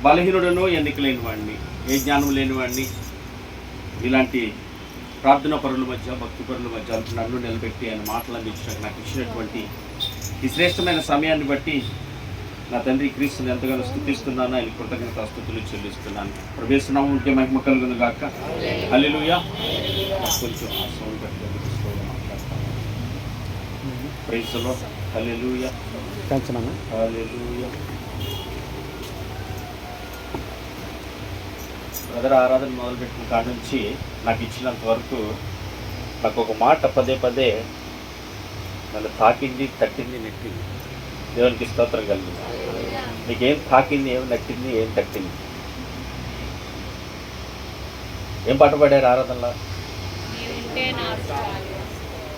బలహీనుడను, ఎన్నిక లేని వాడిని, ఏ జ్ఞానం లేని వాడిని, ఇలాంటి ప్రార్థనా పరుల మధ్య, భక్తి పరుల మధ్య నన్ను నిలబెట్టి ఆయన మాటలు అందించడానికి నాకు ఇచ్చినటువంటి ఈ శ్రేష్టమైన సమయాన్ని బట్టి నా తండ్రి క్రీస్తుని ఎంతగానో స్తుతిస్తున్నాను. ఆయన కృతజ్ఞతాస్తుతులు చెల్లిస్తున్నాను. ప్రవేశనామం ఉంటే మహిమ కలుగును గాక. హల్లెలూయా. కొంచెం ఆ సౌండ్ బట్టి మాట్లాడతాను. Praise the lord. Hallelujah. Hallelujah. Brother ఆరాధన మొదలుపెట్టిన కాడి నుంచి నాకు ఇచ్చినంత వరకు నాకు ఒక మాట పదే పదే నన్ను తాకింది, తట్టింది, నెట్టింది. దేవునికి స్తోత్రం కలిగింది. నీకేం తాకింది, ఏం నట్టింది, ఏం తట్టింది? ఏం పాట పాడారు ఆరాధనలో?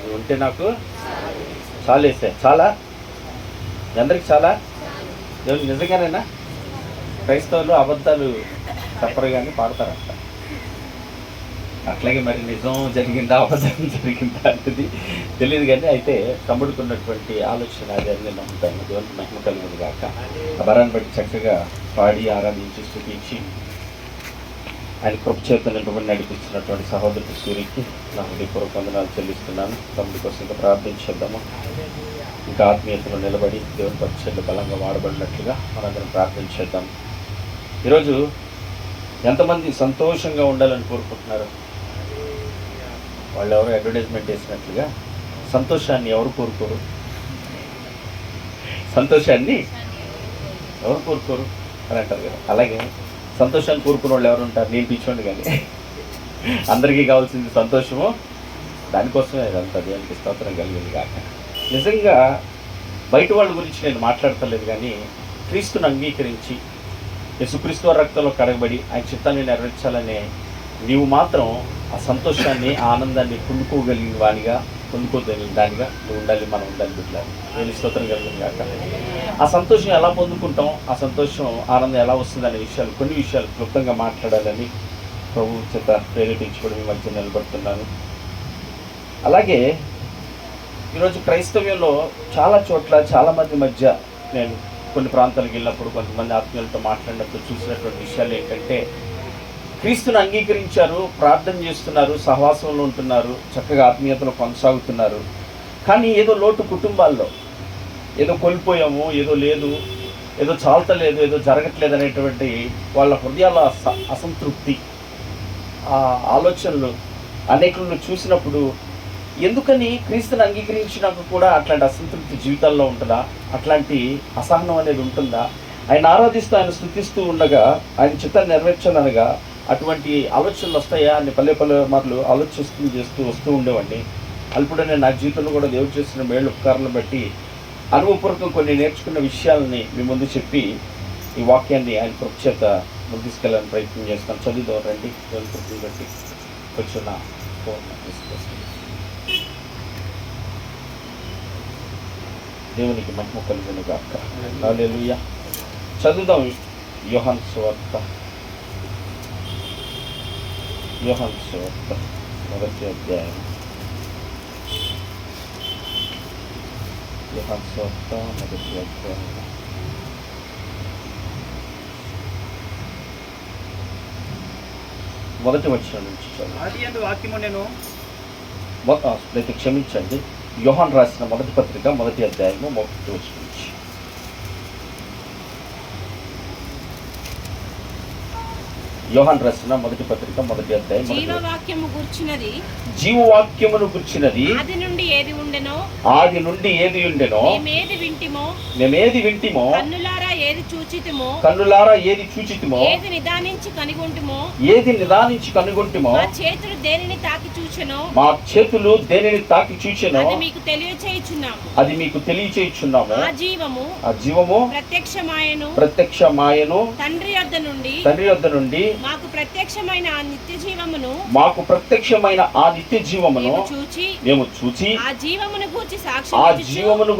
నువ్వు ఉంటే నాకు చాలేసా. చాలా అందరికి చాలా. దేవునికి నిజంగానేనా? క్రైస్తవులు అబద్ధాలు చెప్పరు కానీ పాడతారంట. అట్లాగే మరి నిజం జరిగిందా, అబద్ధం జరిగిందా అనేది తెలియదు కానీ అయితే తమ్ముడుకున్నటువంటి ఆలోచన అది అని నేను నమ్ముతాను. దేవునికి మహిమ కలిగింది కాక. ఆ వరాన్ని బట్టి చక్కగా పాడి ఆరాధించి స్తుతించి ఆయన కృప చేత నింపబడి నడిపిస్తున్నటువంటి సహోదరుడు సూరికి నా హృదయపూర్వక వందనాలు చెల్లిస్తున్నాను. తమ్ముడి కోసం ఇంకా ప్రార్థించేద్దాము. ఇంకా ఆత్మీయతలో నిలబడి దేవుని పరిచయలు బలంగా వాడబడినట్లుగా మనందరం ప్రార్థించేద్దాం. ఈరోజు ఎంతమంది సంతోషంగా ఉండాలని కోరుకుంటున్నారు? వాళ్ళు ఎవరు అడ్వర్టైజ్మెంట్ వేసినట్లుగా సంతోషాన్ని ఎవరు కోరుకోరు? సంతోషాన్ని ఎవరు కోరుకోరు అని అంటారు కదా. అలాగే సంతోషాన్ని కోరుకునే వాళ్ళు ఎవరు ఉంటారు? నేను పిచ్చోండి కానీ అందరికీ కావాల్సింది సంతోషము. దానికోసమే ఇదంతా. దేవునికి స్తోత్రం కలిగింది కాక. నిజంగా బయట వాళ్ళ గురించి నేను మాట్లాడతలేదు కానీ క్రీస్తుని అంగీకరించి యేసుక్రీస్తు రక్తంలో కడగబడి ఆయన చిత్తాన్ని నెరవేర్చాలనే నీవు మాత్రం ఆ సంతోషాన్ని, ఆ ఆనందాన్ని పొందుకోగలిగిన వానిగా, పొందుకోగలిగిన దానిగా నువ్వు ఉండాలి. మనం ఉండాలి బిడ్డలు. నేను స్తోత్రం కలిగింది కాక. ఆ సంతోషం ఎలా పొందుకుంటాం, ఆ సంతోషం, ఆనందం ఎలా వస్తుందనే విషయాలు, కొన్ని విషయాలు క్లుప్తంగా మాట్లాడాలని ప్రభు చేత ప్రేరేపించుకోవడం మీ మధ్య నిలబడుతున్నాను. అలాగే ఈరోజు క్రైస్తవ్యంలో చాలా చోట్ల చాలామంది మధ్య నేను కొన్ని ప్రాంతాలకు వెళ్ళినప్పుడు, కొంతమంది ఆత్మీయులతో మాట్లాడినప్పుడు చూసినటువంటి విషయాలు ఏంటంటే, క్రీస్తుని అంగీకరించారు, ప్రార్థన చేస్తున్నారు, సహవాసంలో ఉంటున్నారు, చక్కగా ఆత్మీయతలో కొనసాగుతున్నారు. కానీ ఏదో లోటు కుటుంబాల్లో, ఏదో కోల్పోయాము, ఏదో లేదు, ఏదో చాలతలేదు, ఏదో జరగట్లేదు అనేటువంటి వాళ్ళ హృదయాల అసంతృప్తి, ఆ ఆలోచనలు అనేకులను చూసినప్పుడు ఎందుకని క్రీస్తుని అంగీకరించినాక కూడా అట్లాంటి అసంతృప్తి జీవితాల్లో ఉంటుందా? అట్లాంటి అసహనం అనేది ఉంటుందా? ఆయన ఆరాధిస్తూ, ఆయన స్తుతిస్తూ ఉండగా, ఆయన చిత్తాన్ని నెరవేర్చాలనగా అటువంటి ఆలోచనలు వస్తాయా అని పల్లె మార్లు చేస్తూ వస్తూ ఉండేవాడిని. అల్పుడే నేను నా జీవితంలో కూడా దేవుడు చేసిన మేళ్ళు ఉపకారాలను బట్టి అనుభవపూర్వకం కొన్ని నేర్చుకున్న విషయాలని మీ ముందు చెప్పి ఈ వాక్యాన్ని ఆయన కృప చేత ముందు తీసుకెళ్ళాలని ప్రయత్నం చేస్తాను. చదువుదాం రండి. దేవుని కృపను బట్టి కొంచెం నా ఫోన్ తీసుకొస్తాను. దేవునికి మహిమ కలుగును గాక. హల్లెలూయా. చదువుదాం యోహాను సువార్త. యోహాను సువార్త 1వ అధ్యాయం. యోహాను సువార్త 1వ అధ్యాయం. మొదటి వచనం నుంచి చదువు. వాక్యము నేను క్షమించండి. యోహాను రాసిన మొదటి పత్రిక 1వ అధ్యాయము 1వ వచనం నుంచి. యోహాను రాసిన మొదటి పత్రిక 1వ అధ్యాయం. జీవవాక్యమును గుర్చినది ఆది నుండి ఏది ఉండెనో మేమేది వింటిమో కన్నులారా ఏది చూచితిమో ఏది నిదానించి కనుగొంటిమో మా చేతులు దేనిని తాకి చూచెనో అది మీకు తెలియచేయుచున్నాము. ఆ జీవము ప్రత్యక్షమాయెను తండ్రి యొద్ద నుండి మాకు ప్రత్యక్షమైన ఆ నిత్య జీవమును మేము చూచి ఆ జీవమును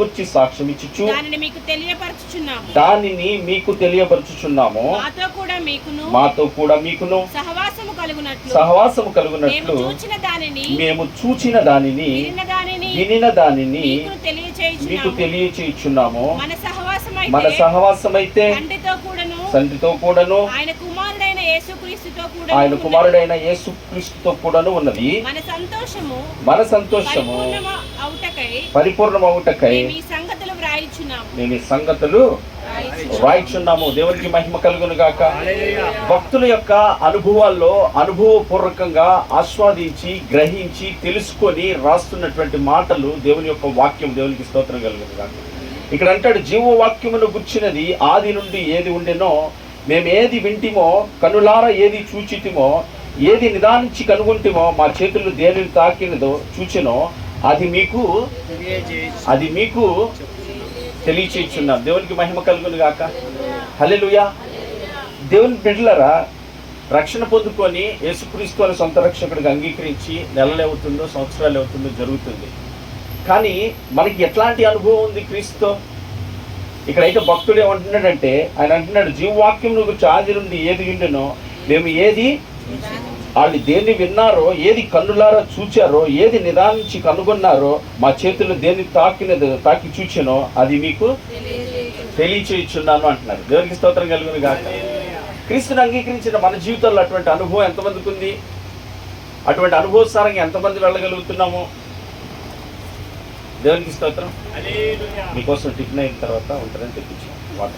గూర్చి సాక్ష్యం ఇచ్చుచు దానిని మీకు తెలియపరచుచున్నాము. మాతో కూడా మీకును సహవాసము కలుగునట్లు మేము చూచిన దానిని వినిన దానిని మీకు తెలియచేయుచున్నాము. మన సహవాసమైతే తండ్రితో కూడాను ఆయన కుమారుడైన యేసుక్రీస్తుతో కూడాను ఉన్నది. మన సంతోషము పరిపూర్ణమవుటకై నేను ఈ సంగతులు వ్రాయిచున్నాము. దేవునికి మహిమ కలుగును గాక. భక్తుల యొక్క అనుభవాల్లో అనుభవపూర్వకంగా ఆస్వాదించి గ్రహించి తెలుసుకొని రాస్తున్నటువంటి మాటలు దేవుని యొక్క వాక్యం. దేవునికి స్తోత్రం కలుగును గాక. ఇక్కడ అంటాడు, జీవవాక్యమును గుర్చినది ఆది నుండి ఏది ఉండెనో, మేము ఏది వింటిమో, కనులార ఏది చూచితిమో, ఏది నిదానించి కనుగొంటిమో, మా చేతులు దేనిని తాకినదో చూచినో అది మీకు తెలియచేయుచున్నాం. దేవునికి మహిమ కలుగును గాక. హల్లెలూయా. దేవుని బిడ్డలారా, రక్షణ పొందుకొని యేసుక్రీస్తు అని సొంత రక్షకుడిగా అంగీకరించి నెలలు అవుతుందో సంవత్సరాలు అవుతుందో జరుగుతుంది. కానీ మనకి ఎట్లాంటి అనుభవం ఉంది క్రీస్తుతో? ఇక్కడైతే భక్తుడు ఏమంటున్నాడంటే, ఆయన అంటున్నాడు, జీవవాక్యం గురించి ఆది నుండి ఏది విండెనో, మేము ఏది వాళ్ళు దేన్ని విన్నారో, ఏది కన్నులారా చూచారో, ఏది నిదానించి కనుగొన్నారో, మా చేతులు దేన్ని తాకి చూచానో అది మీకు తెలియచేయుచున్నాను అంటున్నారు. దేవునికి స్తోత్రం కలుగును గాక. క్రీస్తుని అంగీకరించిన మన జీవితంలో అటువంటి అనుభవం ఎంతమందికి ఉంది? అటువంటి అనుభవసారంగా ఎంతమంది వెళ్ళగలుగుతున్నాము? దేవునికి స్తోత్రం. మీకోసం టిఫిన్ అయిన తర్వాత ఉంటుందని తెప్పించాం వాటర్.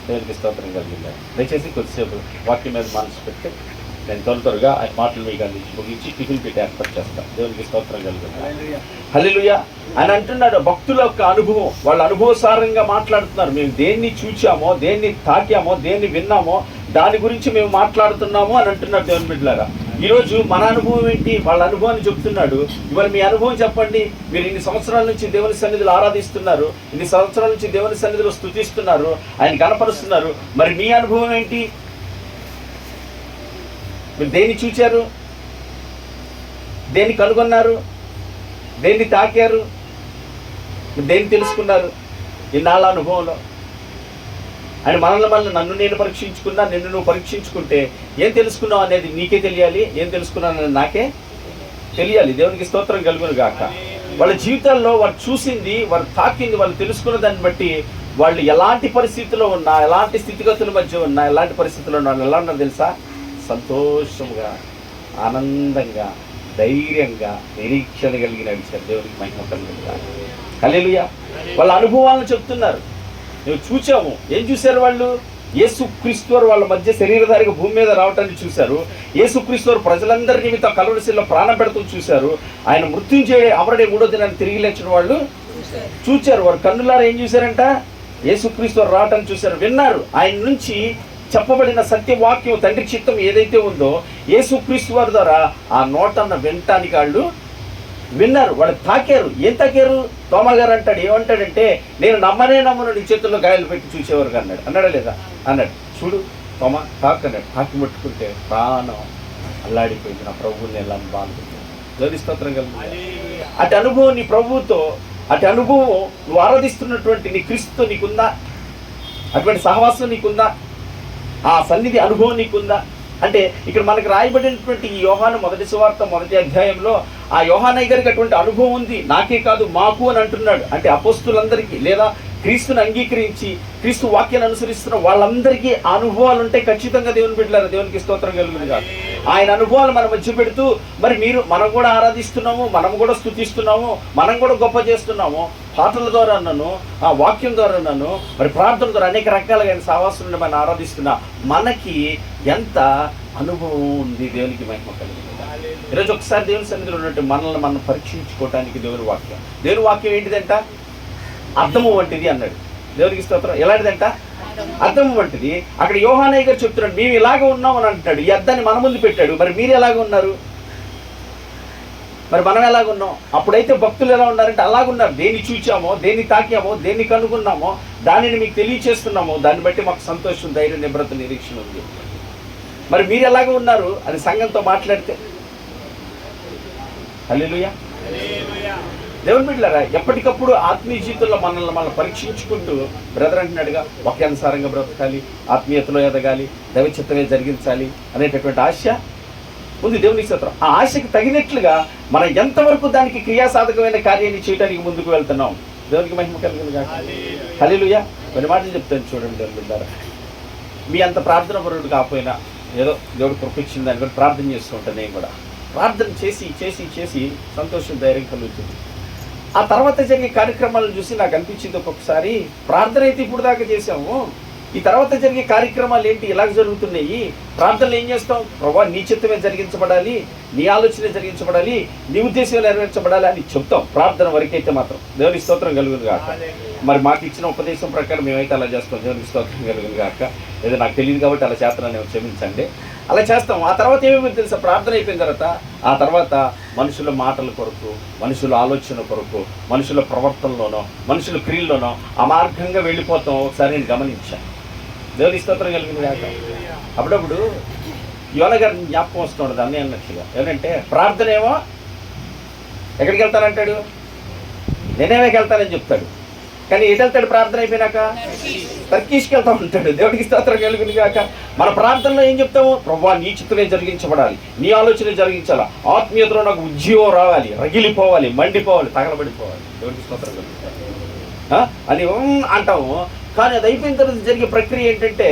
దేవునికి స్తోత్రం కలిగింది. దయచేసి కొద్దిసేపు వాక్యం మీద మనసు పెట్టి నేను త్వరగా ఆయన మాటలు మీకు అందించి ముగించి టిఫిన్ పెట్టి ఏర్పాటు చేస్తాను. దేవునికి స్తోత్రం కలుగుతుంది. హల్లెలూయా. అని అంటున్నాడు, భక్తుల యొక్క అనుభవం, వాళ్ళ అనుభవసారంగా మాట్లాడుతున్నారు. మేము దేన్ని చూచామో, దేన్ని తాకామో, దేన్ని విన్నామో దాని గురించి మేము మాట్లాడుతున్నాము అని అంటున్నారు. దేవుని బిడ్డలారా, ఈరోజు మన అనుభవం ఏంటి? వాళ్ళ అనుభవాన్ని చెప్తున్నాడు. ఇవాళ మీ అనుభవం చెప్పండి. మీరు ఇన్ని సంవత్సరాల నుంచి దేవుని సన్నిధిలో ఆరాధిస్తున్నారు, ఇన్ని సంవత్సరాల నుంచి దేవుని సన్నిధిలో స్తుతిస్తున్నారు, ఆయన కనపరుస్తున్నారు. మరి మీ అనుభవం ఏంటి? మీరు దేన్ని చూచారు? దేన్ని కనుగొన్నారు? దేన్ని తాకారు? మీరు దేన్ని తెలుసుకున్నారు ఇన్నాళ్ళ అనుభవంలో? ఆయన మనల్ని నన్ను నేను పరీక్షించుకున్నా, నిన్ను నువ్వు పరీక్షించుకుంటే ఏం తెలుసుకున్నావు అనేది నీకే తెలియాలి, ఏం తెలుసుకున్నానని నాకే తెలియాలి. దేవునికి స్తోత్రం కలుగును గాక. వాళ్ళ జీవితాల్లో వారు చూసింది, వారు తాకింది, వాళ్ళు తెలుసుకున్న దాన్ని బట్టి వాళ్ళు ఎలాంటి పరిస్థితుల్లో ఉన్నా, ఎలాంటి స్థితిగతుల మధ్య ఉన్నా, ఎలాంటి పరిస్థితుల్లో ఉన్నా ఎలా ఉన్నారు తెలుసా? సంతోషంగా, ఆనందంగా, ధైర్యంగా, నిరీక్షణ కలిగి నడిచారు. దేవునికి మహిమ కలుగును గాక. హల్లెలూయా. వాళ్ళ అనుభవాలను చెప్తున్నారు. మేము చూసాము. ఏం చూశారు వాళ్ళు? యేసుక్రీస్తు వారు వాళ్ళ మధ్య శరీరధారిగా భూమి మీద రావటాన్ని చూశారు. యేసుక్రీస్తు వారు ప్రజలందరి నిమిత్తం కలువరిశిల్లో ప్రాణం పెడుతూ చూశారు. ఆయన మృత్యుంజయుడే అమరుడే మూడో దినాన్ని తిరిగి లేచిన వాళ్ళు చూశారు. వారు కన్నులారా ఏం చూశారంట? యేసుక్రీస్తు వారు రావటాన్ని చూశారు, విన్నారు. ఆయన నుంచి చెప్పబడిన సత్యవాక్యం, తండ్రి చిత్తం ఏదైతే ఉందో యేసుక్రీస్తు వారి ద్వారా ఆ నోటన్న వినటానికి వాళ్ళు విన్నారు. వాళ్ళు తాకారు. ఏం తాకారు? తోమా గారు అంటాడు, ఏమంటాడంటే, నేను నమ్మను నీ చేతుల్లో గాయాలు పెట్టి చూసేవారు అన్నాడు. అన్నాడా లేదా? అన్నాడు. చూడు తోమా, తాకు అన్నాడు. తాకి ముట్టుకుంటే ప్రాణం అల్లాడిపోయింది. నా ప్రభువుని ఎలా బాగుంటుంది. దేవుని స్తోత్రం కలుగుతుంది. అటు అనుభవం నీ ప్రభువుతో, అటు అనుభవం నువ్వు ఆరాధిస్తున్నటువంటి నీ క్రీస్తుతో నీకుందా? అటువంటి సహవాసం నీకుందా? ఆ సన్నిధి అనుభవం నీకుందా? అంటే ఇక్కడ మనకు రాయబడినటువంటి ఈ యోహాను మొదటి సువార్త మొదటి అధ్యాయంలో ఆ యోహానయ్య గారికి అటువంటి అనుభవం ఉంది. నాకే కాదు, మాకు అని అంటున్నాడు. అంటే అపోస్తులందరికీ, లేదా క్రీస్తుని అంగీకరించి క్రీస్తు వాక్యాన్ని అనుసరిస్తున్న వాళ్ళందరికీ అనుభవాలు ఉంటాయి ఖచ్చితంగా. దేవుని బిడ్డలారా, దేవునికి స్తోత్రం కలుగును గాక. ఆయన అనుభవాలు మన మధ్య పెడుతూ, మరి మనం కూడా ఆరాధిస్తున్నాము, మనం కూడా స్తుతిస్తున్నాము, మనం కూడా గొప్ప చేస్తున్నాము. పాటల ద్వారా అన్నాను, ఆ వాక్యం ద్వారా అన్నాను, మరి ప్రార్థన ద్వారా అనేక రకాలుగా ఆయన సావాసం నుండి మనం ఆరాధిస్తున్నా. మనకి ఎంత అనుభవం ఉంది? దేవునికి మహిమ కలుగును గాక. ఈరోజు ఒకసారి దేవుని సన్నిధిలో ఉన్నట్టు మనల్ని మనం పరీక్షించుకోవటానికి దేవుని వాక్యం ఏంటిదంట? అర్థము వంటిది అన్నాడు. దేవునికి స్తోత్రం. ఎలాంటిదంట? అర్థము వంటిది. అక్కడ యోహానయ్య గారు చెప్తున్నాడు, మేము ఇలాగ ఉన్నాం అని అంటున్నాడు. ఈ అద్దాన్ని మన ముందు పెట్టాడు. మరి మీరు ఎలాగ ఉన్నారు? మరి మనం ఎలాగున్నాం? అప్పుడైతే భక్తులు ఎలా ఉన్నారంటే అలాగున్నారు. దేన్ని చూచామో, దేన్ని తాకామో, దేన్ని కనుగొన్నామో దానిని మీకు తెలియచేస్తున్నామో దాన్ని బట్టి మాకు సంతోషం, ధైర్యం, నిబ్రత, నిరీక్షణ ఉంది. మరి మీరు ఎలాగ ఉన్నారు అని సంఘంతో మాట్లాడితే? హల్లెలూయా. దేవుని బిడ్డలారా, ఎప్పటికప్పుడు ఆత్మీయ జీవితంలో మనల్ని పరీక్షించుకుంటూ బ్రదర్ అంటున్నాడుగా, వాక్యానుసారంగా బ్రతకాలి, ఆత్మీయతలో ఎదగాలి, దైవచిత్తమే జరిగించాలి అనేటటువంటి ఆశ ఉంది. దేవునికి స్తోత్రం. ఆ ఆశకి తగినట్లుగా మనం ఎంతవరకు దానికి క్రియాసాధకమైన కార్యాన్ని చేయడానికి ముందుకు వెళ్తున్నాం. దేవునికి మహిమ కలుగును గాక. హల్లెలూయా. కొన్ని మాటలు చెప్తాను చూడండి దేవుని బిడ్డలారా. మీ అంత ప్రార్థన పరుడు కాకపోయినా ఏదో దేవుడు కృపించింది దాన్ని కూడా ప్రార్థన చేస్తూ ఉంటాను. నేను కూడా ప్రార్థన చేసి చేసి చేసి సంతోషం, ధైర్యం కలుగుతుంది. ఆ తర్వాత జరిగే కార్యక్రమాలను చూసి నాకు అనిపించింది ఒక్కొక్కసారి, ప్రార్థన అయితే ఇప్పుడు దాకా చేసాము, ఈ తర్వాత జరిగే కార్యక్రమాలు ఏంటి ఇలాగ జరుగుతున్నాయి? ప్రార్థనలు ఏం చేస్తాం? ప్రభా నీ చిత్తమే జరిగించబడాలి, నీ ఆలోచనే జరిగించబడాలి, నీ ఉద్దేశం నెరవేర్చబడాలి అని చెప్తాం ప్రార్థన వరకైతే మాత్రం. దేవుని స్తోత్రం కలుగును గాక. మరి మాకు ఇచ్చిన ఉపదేశం ప్రకారం మేమైతే అలా చేస్తాం. దేవుని స్తోత్రం కలుగును గాక. ఏదో నాకు తెలియదు కాబట్టి అలా చేస్తానని క్షమించండి. అలా చేస్తాం. ఆ తర్వాత ఏమేమి తెలుసా? ప్రార్థన అయిపోయిన తర్వాత ఆ తర్వాత మనుషుల మాటల కొరకు, మనుషుల ఆలోచన కొరకు, మనుషుల ప్రవర్తనలోనో, మనుషుల క్రియల్లోనో ఆ మార్గంగా వెళ్ళిపోతాం. ఒకసారి నేను గమనించాను. దేవుని స్తోత్రం కలిగింది కాక. అప్పుడప్పుడు యోన గారిని జ్ఞాపకం వస్తూ ఉండదు అన్నీ అన్నట్లుగా. ఏంటంటే ప్రార్థన ఏమో ఎక్కడికి వెళ్తానంటాడు, నేనేమేకి వెళ్తానని చెప్తాడు. కానీ ఎటు వెళ్తాడు ప్రార్థన అయిపోయినాక? తర్కీష్కి వెళ్తా ఉంటాడు. దేవుడికి స్తోత్రం కలుగును గాక. మన ప్రార్థనలో ఏం చెప్తాము? ప్రభువా నీ చిత్తమే జరిగించబడాలి, నీ ఆలోచన జరిగించాలా, ఆత్మీయతలో నాకు ఉద్యోగం రావాలి, రగిలిపోవాలి, మండిపోవాలి, తగలబడిపోవాలి. దేవుడికి స్తోత్రం కలుగుతారు అని అంటాము. కానీ అది అయిపోయిన తర్వాత జరిగే ప్రక్రియ ఏంటంటే,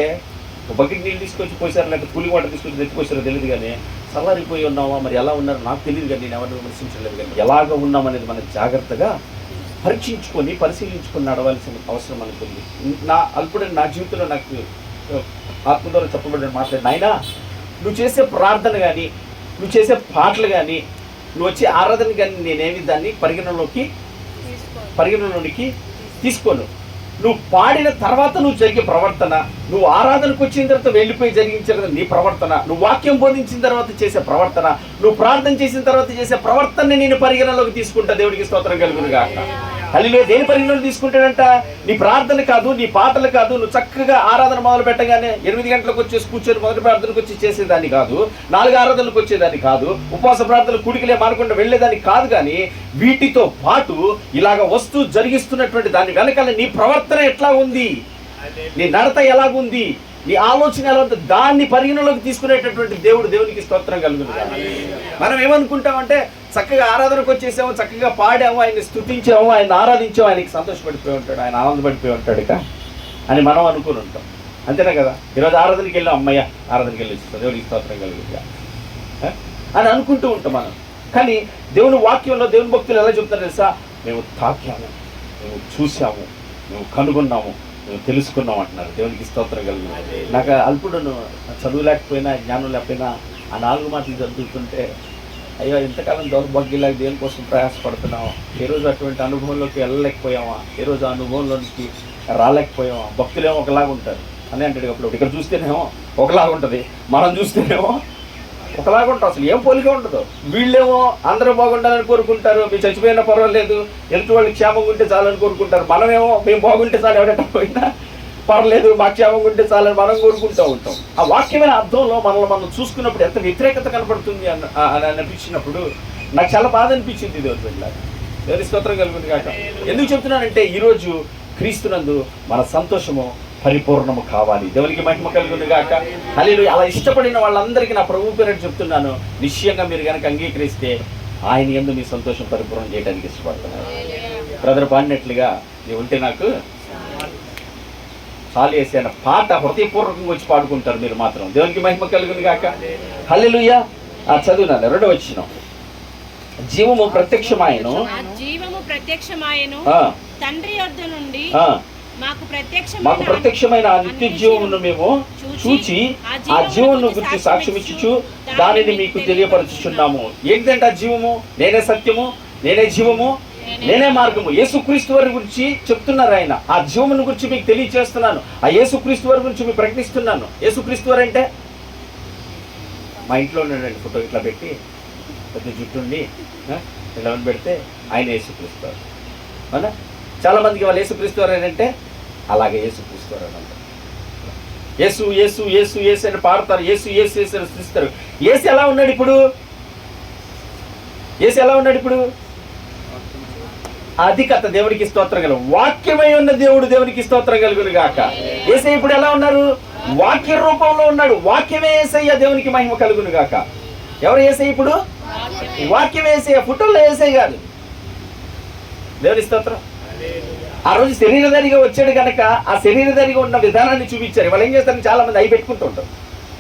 బకెట్ నీళ్ళు తీసుకొచ్చి పోసారు, లేకపోతే కూలి వాటర్ తీసుకొచ్చి తెచ్చిపోసారో తెలియదు, కానీ చల్లారిపోయి ఉన్నావా, మరి ఎలా ఉన్నారు నాకు తెలియదు, కానీ నేను ఎవరిని విమర్శించలేదు. కానీ ఎలాగ ఉన్నామనేది మనం జాగ్రత్తగా పరీక్షించుకొని పరిశీలించుకొని నడవాల్సిన అవసరం మనకు ఉంది. అల్పుడని నా జీవితంలో నాకు ఆత్మ ద్వారా చెప్పబడిన మాట్లాడి, నాయనా నువ్వు చేసే ప్రార్థన కానీ, నువ్వు చేసే పాటలు కానీ, నువ్వు వచ్చే ఆరాధన కానీ నేనేమి దాన్ని పరిగణలోనికి తీసుకోను. నువ్వు పాడిన తర్వాత నువ్వు జరిగే ప్రవర్తన, నువ్వు ఆరాధనకు వచ్చిన తర్వాత వెళ్ళిపోయి జరిగించే నీ ప్రవర్తన, నువ్వు వాక్యం బోధించిన తర్వాత చేసే ప్రవర్తన, నువ్వు ప్రార్థన చేసిన తర్వాత చేసే ప్రవర్తనని నేను పరిగణలోకి తీసుకుంటా. దేవుడికి స్తోత్రం కలుగును గాక. హల్లెలూయా. దేని పరిగణలోకి తీసుకుంటాడంట? నీ ప్రార్థన కాదు, నీ పాటలు కాదు, నువ్వు చక్కగా ఆరాధన మొదలు పెట్టగానే 8 గంటలకు వచ్చేసి కూర్చొని మొదటి ప్రార్థనకు వచ్చి చేసేదాన్ని కాదు, 4 ఆరాధనలకు వచ్చేదాన్ని కాదు, ఉపవాస ప్రార్థనలు కుడికిలే మానకుండా వెళ్ళేదాన్ని కాదు. కానీ వీటితో పాటు ఇలాగ వస్తూ జరిగిస్తున్నటువంటి దాని వెనకాల నీ ప్రవర్తన ఎట్లా ఉంది, నీ నడత ఎలాగుంది, నీ ఆలోచన ఎలా ఉంది, దాన్ని పరిగణలోకి తీసుకునేటటువంటి దేవునికి స్తోత్రం కలుగును. మనం ఏమనుకుంటామంటే చక్కగా ఆరాధనకు వచ్చేసాము, చక్కగా పాడాము, ఆయన్ని స్తుతించాము, ఆయన ఆరాధించాము, ఆయనకి సంతోషపడిపోయి ఉంటాడు, ఆయన ఆనందపడిపోయి ఉంటాడు అని మనం అనుకుని ఉంటాం. అంతేనా కదా? ఈరోజు ఆరాధనకి వెళ్ళాం, అమ్మయ్య ఆరాధనకి వెళ్ళి వచ్చేస్తాం, దేవునికి స్తోత్రం కలుగుగా అని అనుకుంటూ ఉంటాం మనం. కానీ దేవుని వాక్యంలో, దేవుని భక్తులు ఎలా చెప్తారు తెలుసా? మేము తాకాము, మేము చూసాము, మేము కనుగొన్నాము, మేము తెలుసుకున్నాం అంటున్నారు. దేవునికి స్తోత్రం కలిగి. నాకు అల్పుడును చదువు లేకపోయినా, జ్ఞానం లేకపోయినా ఆ 4 మాటలు చదువుతుంటే, అయ్యో ఇంతకాలం దౌర్భాగ్యలాగా దేనికోసం ప్రయాసపడుతున్నావా, ఏ రోజు అటువంటి అనుభవంలోకి వెళ్ళలేకపోయావా, ఏ రోజు ఆ అనుభవంలోనికి రాలేకపోయావా. భక్తులేమో ఒకలాగా ఉంటారు అని అంటాడు. అప్పుడు ఇక్కడ చూస్తేనేమో ఒకలాగా ఉంటుంది, మనం చూస్తేనేమో ఒకలాగా ఉంటాం, అసలు ఏం పోలిక ఉండదు. వీళ్ళేమో అందరూ బాగుండాలని కోరుకుంటారు, మీరు చచ్చిపోయినా పర్వాలేదు, ఎదుటి వాళ్ళు క్షేమంగా ఉంటే చాలని కోరుకుంటారు. మనమేమో మేము బాగుంటే చాలు, ఎవరైనా పోయినా పర్లేదు, మా క్షేమంగా ఉంటే చాలని మనం కోరుకుంటూ ఉంటాం. ఆ వాక్యమైన అర్థంలో మనల్ని మనం చూసుకున్నప్పుడు ఎంత వ్యతిరేకత కనపడుతుంది అని అనిపించినప్పుడు నాకు చాలా బాధ అనిపించింది. దేవుని స్తోత్రం కలుగుతుంది కాక. ఎందుకు చెప్తున్నానంటే, ఈరోజు క్రీస్తునందు మన సంతోషము పరిపూర్ణము కావాలి. దేవునికి మహిమ కలుగును గాక. హల్లెలూయా. అలా ఇష్టపడిన వాళ్ళందరికీ నా ప్రభు పేరు చెప్తున్నాను, నిశ్చయంగా మీరు కనుక అంగీకరిస్తే ఆయన యందు మీ సంతోషం పరిపూర్ణం చేయడానికి ఇష్టపడుతున్నారు. బ్రదర్ పాడినట్లుగా నీవు ఉంటే నాకు చాలు వేసి అన్న పాట హృదయపూర్వకంగా వచ్చి పాడుకుంటారు మీరు మాత్రం. దేవునికి మహిమ కలుగును గాక. హల్లెలూయా. ఆ చదువునాను 2వ వచనం. జీవము ప్రత్యక్షమాయెను, తండ్రి యొద్ద నుండి మాకు ప్రత్యక్షమైన ఆ నిత్య జీవమును మేము చూచి ఆ జీవమును గురించి సాక్ష్యం ఇచ్చుచు దానిని మీకు తెలియపరచుచున్నాము. ఏంటంటే ఆ జీవము? నేనే సత్యము, నేనే జీవము, నేనే మార్గము. యేసుక్రీస్తు వారి గురించి చెప్తున్నారు ఆయన. ఆ జీవమును గురించి మీకు తెలియచేస్తున్నాను, ఆ యేసుక్రీస్తు వారి గురించి మీకు ప్రకటిస్తున్నాను. యేసుక్రీస్తు వారు అంటే మా ఇంట్లో ఉన్నాడండి, ఫోటో ఇట్లా పెట్టి పెద్ద జుట్టుండి ఇలా పెడితే ఆయన యేసుక్రీస్తు వారు. అవునా? చాలా మందికి వాళ్ళు యేసుక్రీస్తు వారు ఏంటంటే అలాగే యేసుక్రీస్తు వారు అని అంటారు. యేసు యేసు యేసు యేసు అని పాడతారు, యేసు యేసు యేసు అని స్తుతిస్తారు. యేసు ఎలా ఉన్నాడు ఇప్పుడు? యేసు ఎలా ఉన్నాడు ఇప్పుడు? అది కథ. దేవునికి స్తోత్రం కలుగు. వాక్యమై ఉన్న దేవుడు దేవునికి స్తోత్రం కలుగును గాక. యేసయ్య ఇప్పుడు ఎలా ఉన్నారు? వాక్య రూపంలో ఉన్నాడు. వాక్యమే యేసయ్య. దేవునికి మహిమ కలుగును గాక. ఎవరు యేసయ్య ఇప్పుడు? వాక్యమే యేసయ్య. ఫోటోలో యేసయ్య కాదు. దేవుని స్తోత్రం. ఆ రోజు శరీరధారిగా వచ్చాడు కనుక ఆ శరీరధారిగా ఉన్న విధానాన్ని చూపించారు. వాళ్ళు ఏం చేస్తారు, చాలా మంది అవి పెట్టుకుంటూ ఉంటారు.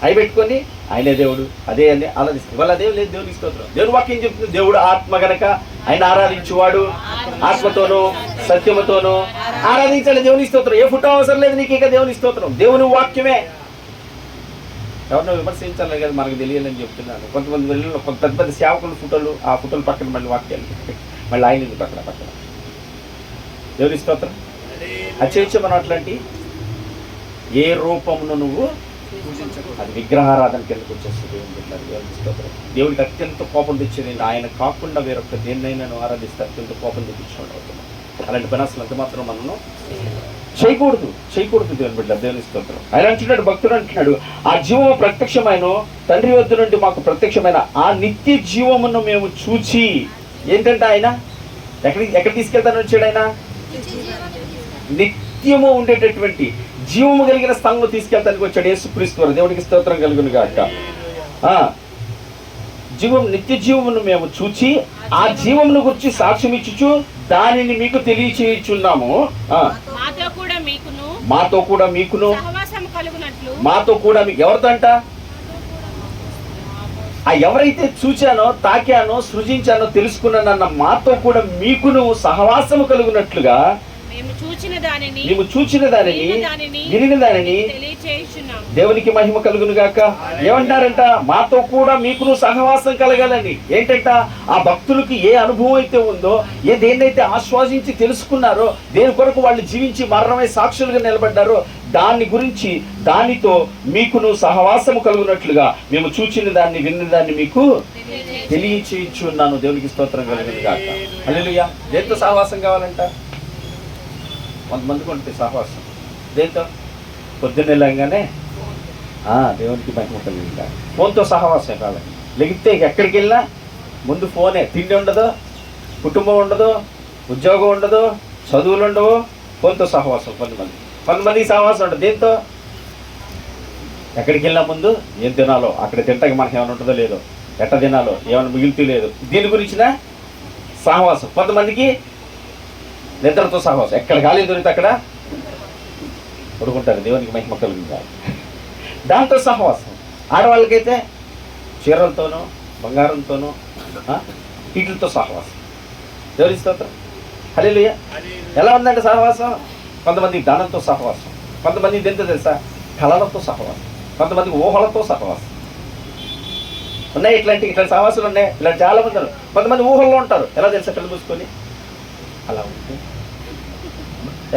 అవి పెట్టుకొని ఆయనే దేవుడు అదే అని ఆలోచిస్తారు. వాళ్ళు అదే లేదు, దేవునికి స్తోత్రం. దేవుని వాక్యం చెప్తుంది దేవుడు ఆత్మ గనక ఆయన ఆరాధించువాడు ఆత్మతోనూ సత్యముతోనూ ఆరాధించాలి. దేవుని స్తోత్రం. ఏ ఫోటో అవసరం లేదు నీకు, ఇక దేవుని స్తోత్రం. దేవుని వాక్యమే. ఎవరినో విమర్శించాలి కదా, మనకు తెలియాలని చెప్తున్నాను. కొంతమంది వెళ్ళిన కొంత పెద్ద పెద్ద సేవకుల ఫోటోలు, ఆ ఫోటోలు పక్కన మళ్ళీ వాక్యాలు, మళ్ళీ ఆయన పక్కన దేవుని స్తోత్రం. అది చేయొచ్చు మనం. అట్లాంటి ఏ రూపమును నువ్వు అది విగ్రహారాధన కిందకు వచ్చేస్తుంది. దేవుని స్తోత్రం. దేవుడికి అత్యంత కోపం తెచ్చేది ఆయన కాకుండా వేరొక దేన్నైనా ఆరాధిస్తే అత్యంత కోపం తెప్పించుకోండి అవుతున్నాం. అలాంటి పని అసలు అంత మాత్రం మనము చేయకూడదు దేవుని బిడ్డ. దేవుని స్తోత్రం. ఆయన అంటున్నాడు, భక్తుడు అంటున్నాడు, ఆ జీవము ప్రత్యక్షమైన తండ్రి వద్ద నుండి మాకు ప్రత్యక్షమైన ఆ నిత్య జీవమును మేము చూచి. ఏంటంటే ఆయన ఎక్కడ తీసుకెళ్తాను వచ్చాడు? ఆయన నిత్యము ఉండేటటువంటి జీవము కలిగిన స్థలంలో తీసుకెళ్తానికి వచ్చాడు యేసుక్రీస్తు వారు. దేవునికి స్తోత్రం కలుగును గాక. నిత్య జీవమును మేము చూచి ఆ జీవమును గురించి సాక్ష్యం ఇచ్చుచు దానిని మీకు తెలియచేయుచున్నాము. మాతో కూడా మీకును మాతో కూడా మీకు ఎవరితో అంట? ఆ ఎవరైతే చూచానో తాకానో సృజించానో తెలుసుకున్నానన్న మాతో కూడా మీకును సహవాసము కలుగునట్లుగా మేము చూచిన దానిని వినిన దానిని దేవునికి మహిమ కలుగును గాక. ఏమంటారంట? మాతో కూడా మీకును సహవాసం కలగాలని. ఏంటంట? ఆ భక్తులకి ఏ అనుభవం అయితే ఉందో, దేన్నైతే ఆస్వాదించి తెలుసుకున్నారో, దేని కొరకు వాళ్ళు జీవించి మరణమై సాక్షులుగా నిలబడ్డారో దాన్ని గురించి దానితో మీకును సహవాసము కలుగునట్లుగా మేము చూచిన దాన్ని విన్న దాన్ని మీకు తెలియచేయుచున్నాను. దేవునికి స్తోత్రం కలుగును గాక. హల్లెలూయా. దేంతో సహవాసం కావాలంట? కొంతమందికి ఉంటుంది సహవాసం. దేంతో? పొద్దున్న వెళ్ళంగానే దేవునికి మహిమ కలుగును గాక. ఫోన్తో సహవాసం కావాలి. లెగితే ఎక్కడికి వెళ్ళినా ముందు ఫోనే. తిండి ఉండదు, కుటుంబం ఉండదు, ఉద్యోగం ఉండదు, చదువులు ఉండవు, ఫోన్తో సహవాసం. కొంతమంది సహవాసం ఉండదు. దేంతో? ఎక్కడికి వెళ్ళినా ముందు ఏం తినాలో, అక్కడ తింటాక మనకి ఏమైనా ఉంటుందో లేదో, ఎట్ట తినాలో, ఏమైనా మిగులుతూ లేదు, దీని గురించిన సహవాసం. కొంతమందికి నిద్రతో సహవాసం. ఎక్కడ గాలి దొరికితే అక్కడ పడుకుంటారు. దేవునికి మహిమ కలుగును గాక. దాంతో సహవాసం. ఆడవాళ్ళకైతే చీరలతోనూ బంగారంతోనూ వీటితో సహవాసం. దేవుని స్తోత్రం. హల్లెలూయా. ఎలా ఉందంటే సహవాసం? కొంతమందికి ధనంతో సహవాసం, కొంతమందికి దేంతో తెలుసా? కళలతో సహవాసం, కొంతమందికి ఊహలతో సహవాసం. ఉన్నాయి ఇట్లాంటి సహవాసాలు ఉన్నాయి. ఇలాంటి చాలా మంది ఉన్నారు. కొంతమంది ఊహల్లో ఉంటారు. ఎలా తెలుసా? కళ్ళు మూసుకొని అలా ఉంటుంది.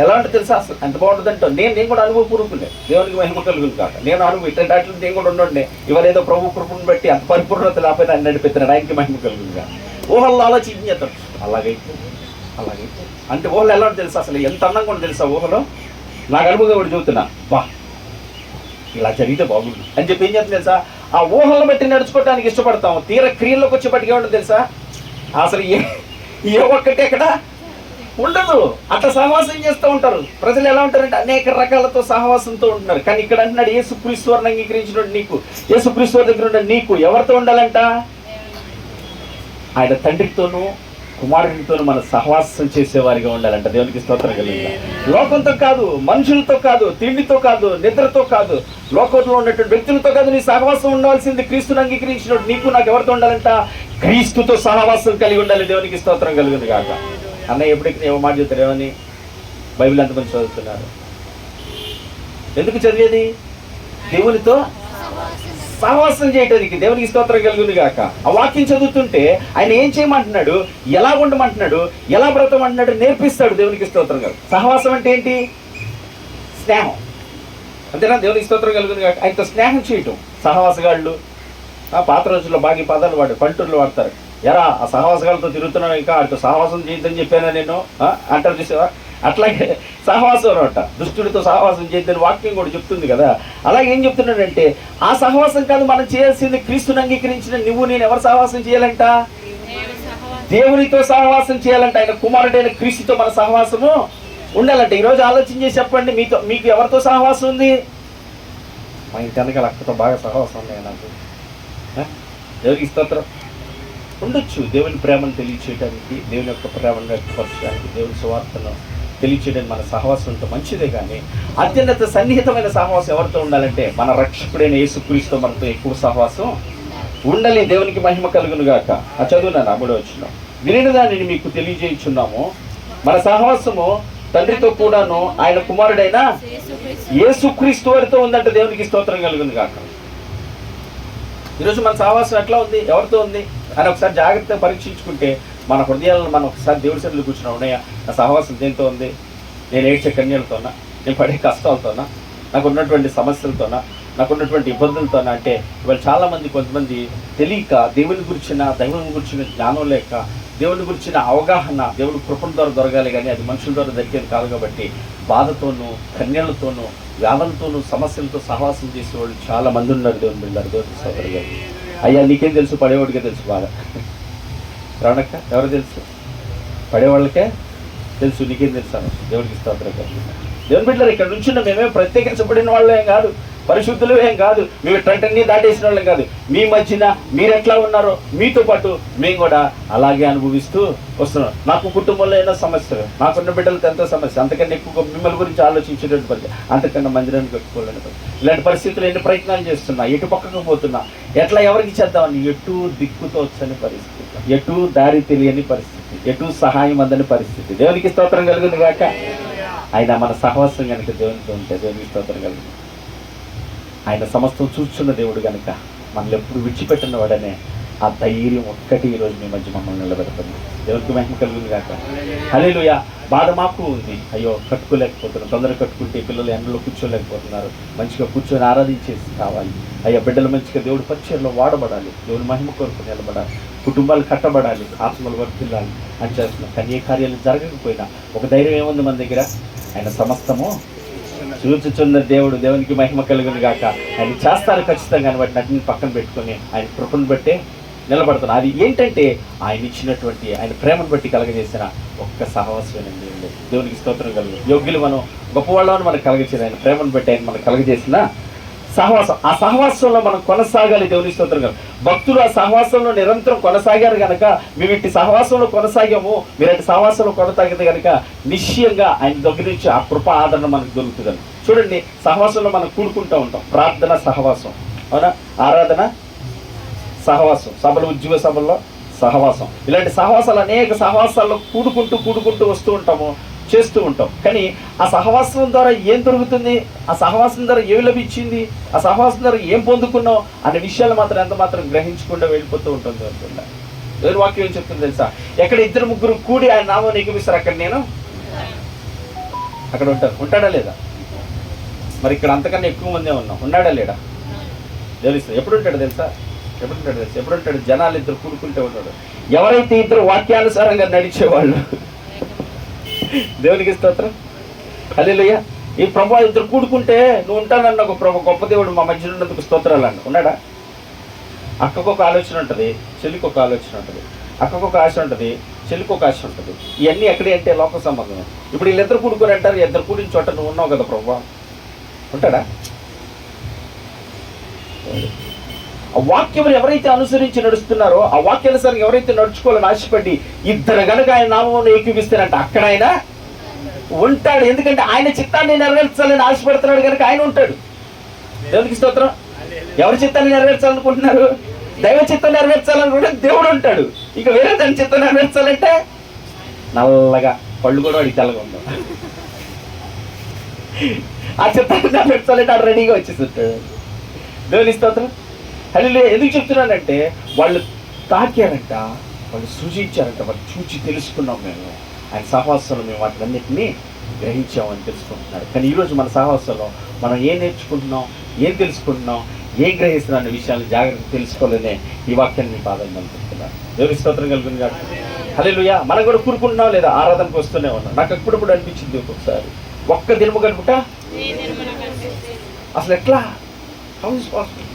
ఎలా ఉంటుంది తెలుసా? అసలు ఎంత బాగుంటుందంటే నేను కూడా అనుభవపూర్వకులే. దేవునికి మహిమ కలుగును కాక. నేను అనుభవం ఇట్లాంటి వాటిలో నేను కూడా ఉండండి. ఇవరేదో ప్రభు కృపను బట్టి అంత పరిపూర్ణత లేకపోతే ఆయన నడిపెత్తాడు. ఆయనకి మహిమ కలుగును కాక. ఊహల్లో ఆలోచించేస్తాడు. అలాగైతే అంటే ఊహలు ఎలా ఉంటుంది తెలుసా? అసలు ఎంత అందంగా ఉంటుంది తెలుసా ఊహలో? నాకు అనుభవం కూడా చెబుతున్నా, బా ఇలా జరిగితే బాగుంది అని చెప్పి ఏం చేస్తుంది తెలుసా? ఆ ఊహలను బట్టి నడుచుకోవడానికి ఇష్టపడతాం. తీర క్రియల్లోకి వచ్చేపటికి ఏమంటుంది తెలుసా? అసలు ఏ ఒక్కటి ఎక్కడ ఉండదు. అట్లా సహవాసం చేస్తూ ఉంటారు. ప్రజలు ఎలా ఉంటారంటే అనేక రకాలతో సహవాసంతో ఉంటున్నారు. కానీ ఇక్కడ అంటున్నాడు, యేసుక్రీస్తు వారిని అంగీకరించినట్టు నీకు, యేసుక్రీస్తు వారి దగ్గర ఉన్న నీకు ఎవరితో ఉండాలంట? ఆయన తండ్రితోనూ కుమారుడితోనూ మన సహవాసం చేసేవారిగా ఉండాలంట. దేవునికి స్తోత్రం కలుగును. లోకంతో కాదు, మనుషులతో కాదు, తిండితో కాదు, నిద్రతో కాదు, లోకంలో ఉన్నటువంటి వ్యక్తులతో కాదు. నీ సహవాసం ఉండవలసింది క్రీస్తుని అంగీకరించినట్టు నీకు నాకు ఎవరితో ఉండాలంట? క్రీస్తుతో సహవాసం కలిగి ఉండాలి. దేవునికి స్తోత్రం కలుగును గాక. అన్నయ్య ఎప్పటికీ ఏమో మాట చెప్తారు, ఏమని? బైబిల్ ఎంతమంది చదువుతున్నారు? ఎందుకు చదివేది? దేవునితో సహవాసం చేయటానికి. దేవునికి స్తోత్రం కలుగును గాక. ఆ వాక్యం చదువుతుంటే ఆయన ఏం చేయమంటున్నాడు, ఎలా ఉండమంటున్నాడు, ఎలా బ్రతమంటున్నాడు నేర్పిస్తాడు. దేవునికి స్తోత్రం కలుగు. సహవాసం అంటే ఏంటి? స్నేహం. అంతేనా? దేవునికి స్తోత్రం కలుగును గాక. ఆయనతో స్నేహం చేయటం. సహవాసగాళ్ళు పాత రోజుల్లో బాగా పదాలు పంటూరులో వాడతారు. ఎరా ఆ సహవాసగాలతో తిరుగుతున్నావు, ఇంకా వాటితో సహవాసం చేయొద్దని చెప్పానా నేను అంటారు చూసావా? అట్లాగే సహవాసం అనమాట. దుష్టుడితో సహవాసం చేయొద్దని వాక్యం కూడా చెప్తుంది కదా. అలాగే ఏం చెప్తున్నాడంటే ఆ సహవాసం కాదు మనం చేయాల్సింది. క్రీస్తుని అంగీకరించిన నువ్వు నేను ఎవరు సహవాసం చేయాలంట? దేవునితో సహవాసం చేయాలంట. ఆయన కుమారుడైన క్రీస్తుతో మన సహవాసము ఉండాలంట. ఈరోజు ఆలోచన చేసి చెప్పండి, మీకు ఎవరితో సహవాసం ఉంది? మా ఇంటి వెనకాల అక్కతో బాగా సహవాసం ఉన్నాయి నాకు. దేవునికి స్తోత్రం. ఉండొచ్చు దేవుని ప్రేమను తెలియచేయడానికి, దేవుని యొక్క ప్రేమను వ్యక్తపరచడానికి, దేవుని సువార్తను తెలియచేయడం మన సహవాసంతో మంచిదే. కానీ అత్యున్నత సన్నిహితమైన సహవాసం ఎవరితో ఉండాలంటే మన రక్షకుడైన యేసుక్రీస్తు మనతో ఎక్కువ సహవాసం ఉండాలి. దేవునికి మహిమ కలుగును గాక. ఆ చదువున్నాను 3వ వచనం. వినిన దానిని మీకు తెలియజేయుచున్నాము, మన సహవాసము తండ్రితో కూడాను ఆయన కుమారుడైన యేసుక్రీస్తు వారితో ఉందంటే దేవునికి స్తోత్రం కలుగును గాక. ఈరోజు మన సహవాసం ఎట్లా ఉంది, ఎవరితో ఉంది అని ఒకసారి జాగ్రత్తగా పరీక్షించుకుంటే మన హృదయాలను మనం ఒకసారి దేవుడి సన్నిధిలో కూర్చున్నా, ఉన్నాయా నా సహవాసం దేంతో ఉంది? నేను ఏడ్చే కన్యలతోనా, నేను పడే కష్టాలతోనా, నాకు ఉన్నటువంటి సమస్యలతోనా, నాకు ఉన్నటువంటి ఇబ్బందులతోనా? అంటే ఇవాళ చాలామంది కొంతమంది తెలియక దేవుని గురించిన దైవం గురించిన జ్ఞానం లేక దేవుని గురించిన అవగాహన దేవుడి కృపణ ద్వారా దొరకాలి, కానీ అది మనుషుల ద్వారా దొరికేది కాదు. కాబట్టి బాధతోనూ కన్యలతోనూ వ్యాధులతోనూ సమస్యలతో సహవాసం చేసేవాళ్ళు చాలా మంది ఉన్నారు. దేవుని బిడ్డలు, దేవుని సోదరు గారు. అయ్యా నీకేం తెలుసు, పడేవాడికే తెలుసు బాగా. రావణక్క ఎవరు తెలుసు? పడేవాళ్ళకే తెలుసు, నీకేం తెలుసు అన్న. దేవుడికి స్తోత్రం గారు. దేవుని బిడ్డలు, ఇక్కడ నుంచి మేమే ప్రత్యేకించబడిన వాళ్ళు ఏం కాదు, పరిశుద్ధులు ఏం కాదు, మేము ఇట్లాంటివన్నీ దాటేసిన వాళ్ళం కాదు. మీ మధ్యన మీరు ఎట్లా ఉన్నారో మీతో పాటు మేము కూడా అలాగే అనుభవిస్తూ వస్తున్నాం. నాకు కుటుంబంలో ఏదో సమస్యలు, నాకున్న బిడ్డలతో ఎంతో సమస్య, అంతకన్నా ఎక్కువగా మిమ్మల్ని గురించి ఆలోచించేటువంటి పరిస్థితి, అంతకన్నా మందిరాన్ని కట్టుకోలేని పరిస్థితి. ఇలాంటి పరిస్థితులు ఎన్ని ప్రయత్నాలు చేస్తున్నా, ఎటు పక్కకు పోతున్నా, ఎట్లా ఎవరికి చేద్దామని ఎటు దిక్కుతో వచ్చని పరిస్థితి, ఎటు దారి తెలియని పరిస్థితి, ఎటు సహాయం అందని పరిస్థితి. దేవునికి స్తోత్రం కలుగుతుంది కాక. ఆయన మన సహవాసం కనుక దేవునితో ఉంటే దేవునికి స్తోత్రం కలుగుతుంది. ఆయన సమస్తం చూస్తున్న దేవుడు కనుక మనల్ని ఎప్పుడు విడిచిపెట్టిన వాడనే ఆ ధైర్యం ఒక్కటి ఈరోజు మీ మధ్య మమ్మల్ని నిలబెడుతుంది. దేవునికి మహిమ కలుగుతుంది కాక. హల్లెలూయా. బాధ మాకు ఉంది, అయ్యో కట్టుకోలేకపోతున్నాం, తొందరగా కట్టుకుంటే పిల్లలు ఎండలో కూర్చోలేకపోతున్నారు, మంచిగా కూర్చొని ఆరాధించేసి కావాలి. అయ్యా బిడ్డలు మంచిగా దేవుడి పరిచయంలో వాడబడాలి, దేవుడి మహిమ కొరకు నిలబడాలి, కుటుంబాలు కట్టబడాలి, ఆత్మలు వర్తిల్లాలి అని చేస్తున్నాం. కానీ ఏ కార్యాలు జరగకపోయినా ఒక ధైర్యం ఏముంది మన దగ్గర? ఆయన సమస్తము చూచుచున్న దేవుడు. దేవునికి మహిమ కలుగును గాక. ఆయన చేస్తారు ఖచ్చితంగా. బట్టి నటిని పక్కన పెట్టుకొని ఆయన కృపను బట్టే నిలబడుతున్నాను. అది ఏంటంటే ఆయన ఇచ్చినటువంటి ఆయన ప్రేమను బట్టి కలగజేసిన ఒక్క సహవాసమేనండి. దేవునికి స్తోత్రం కలుగు. యోగ్యులు మనం గొప్పవాళ్ళని మనకు కలగజేసిన ఆయన ప్రేమను బట్టి ఆయన మనకు కలగజేసిన సహవాసం. ఆ సహవాసంలో మనం కొనసాగాలి. దేవునికి స్తోత్రం కలుగు. భక్తులు ఆ సహవాసంలో నిరంతరం కొనసాగారు కనుక మేము ఇట్టి సహవాసంలో కొనసాగాము, మీరు అటు సహవాసంలో కొనసాగితే కనుక నిశ్చయంగా ఆయన దగ్గర నుంచి ఆ కృప ఆదరణ మనకు దొరుకుతుందని. చూడండి, సహవాసంలో మనం కూడుకుంటూ ఉంటాం. ప్రార్థన సహవాసం, అవునా? ఆరాధన సహవాసం, సభలు ఉద్యోగ సభల్లో సహవాసం, ఇలాంటి సహవాసాలు అనేక సహవాసాల్లో కూడుకుంటూ వస్తూ ఉంటాము, చేస్తూ ఉంటాం. కానీ ఆ సహవాసం ద్వారా ఏం దొరుకుతుంది, ఆ సహవాసం ద్వారా ఏమి లభించింది, ఆ సహవాసం ద్వారా ఏం పొందుకున్నాం అనే విషయాలు మాత్రం ఎంత మాత్రం గ్రహించకుండా వెళ్ళిపోతూ ఉంటుంది అనుకుంటా. వేరు వాక్యం ఏం చెప్తుంది తెలుసా? ఎక్కడ 2-3 కూడి ఆయన నామం ఏకీపిస్తారు, అక్కడ నేను అక్కడ ఉంటాడా లేదా? మరి ఇక్కడ అంతకన్నా ఎక్కువ మందే ఉన్నాం. ఉన్నాడా లేడా? తెలుసు. ఎప్పుడు ఉంటాడు తెలుసా? ఎప్పుడు ఉంటాడు? జనాలు 2 కూడుకుంటే ఉంటాడు. ఎవరైతే 2 వాక్యానుసారంగా నడిచేవాళ్ళు, దేవునికి స్తోత్రం, హల్లెలూయా. ఈ ప్రభు 2 కూడుకుంటే నువ్వు ఉంటానన్న ఒక ప్రభు గొప్ప దేవుడు మా మధ్యలో ఉన్నందుకు స్తోత్రాలు అన్న. ఉన్నాడా? అక్కకు ఒక ఆలోచన ఉంటుంది, చెల్లికి ఒక ఆలోచన ఉంటుంది, అక్కకు ఒక ఆశ ఉంటుంది, చెల్లికి ఒక ఆశ ఉంటుంది. ఇవన్నీ ఎక్కడే అంటే లోక సంబంధమే. ఇప్పుడు వీళ్ళిద్దరు కూడుకొని అంటారు, 2 కూడిన చోట నువ్వు ఉన్నావు కదా ప్రభు, ఉంటాడా? ఆ వాక్యం ఎవరైతే అనుసరించి నడుస్తున్నారో, ఆ వాక్యానుసారం ఎవరైతే నడుచుకోవాలని ఆశపడి 2 గనుక ఆయన నామం ఏకీపిస్తారంట, అక్కడ ఆయన ఉంటాడు. ఎందుకంటే ఆయన చిత్తాన్ని నెరవేర్చాలని ఆశపడుతున్నాడు కనుక ఆయన ఉంటాడు. దేవునికి స్తోత్రం. ఎవరి చిత్తాన్ని నెరవేర్చాలనుకుంటున్నారు? దైవ చిత్తం నెరవేర్చాలనుకుంటే దేవుడు ఉంటాడు. ఇక వేరే దాని చిత్తం నెరవేర్చాలంటే నల్లగా పళ్ళు కూడా వాడికి తెల్లగా ఉందాం, ఆ చిత్తాన్ని నెరవేర్చాలంటే ఆడు రెడీగా వచ్చేసి ఉంటాడు. దేవునికి స్తోత్రం. హల్లెలూయా. ఎందుకు చెప్తున్నానంటే వాళ్ళు తాకారంట, వాళ్ళు సృజించారంట, వాళ్ళు చూచి తెలుసుకున్నాం మేము ఆయన సహవాసంలో, మేము వాటిలన్నింటినీ గ్రహించామని తెలుసుకుంటున్నాడు. కానీ ఈరోజు మన సహవాసంలో మనం ఏం నేర్చుకుంటున్నాం, ఏం తెలుసుకుంటున్నాం, ఏం గ్రహిస్తున్నాం అనే విషయాలు జాగ్రత్తగా తెలుసుకోవాలనే ఈ వాక్యాన్ని మీకు ఆదరణ అనుకుంటున్నాను. దేవుని స్తోత్రం కలుగుతుంది కాదు. హల్లెలూయా. మనం కూడా కూరుకుంటున్నాం లేదా? ఆరాధనకు వస్తూనే ఉన్నాం. నాకు అప్పుడప్పుడు అనిపించింది ఒక్కొక్కసారి, ఒక్క దినము కనుకుంటా అసలు ఎట్లా, హౌ ఇస్ పాసిబుల్?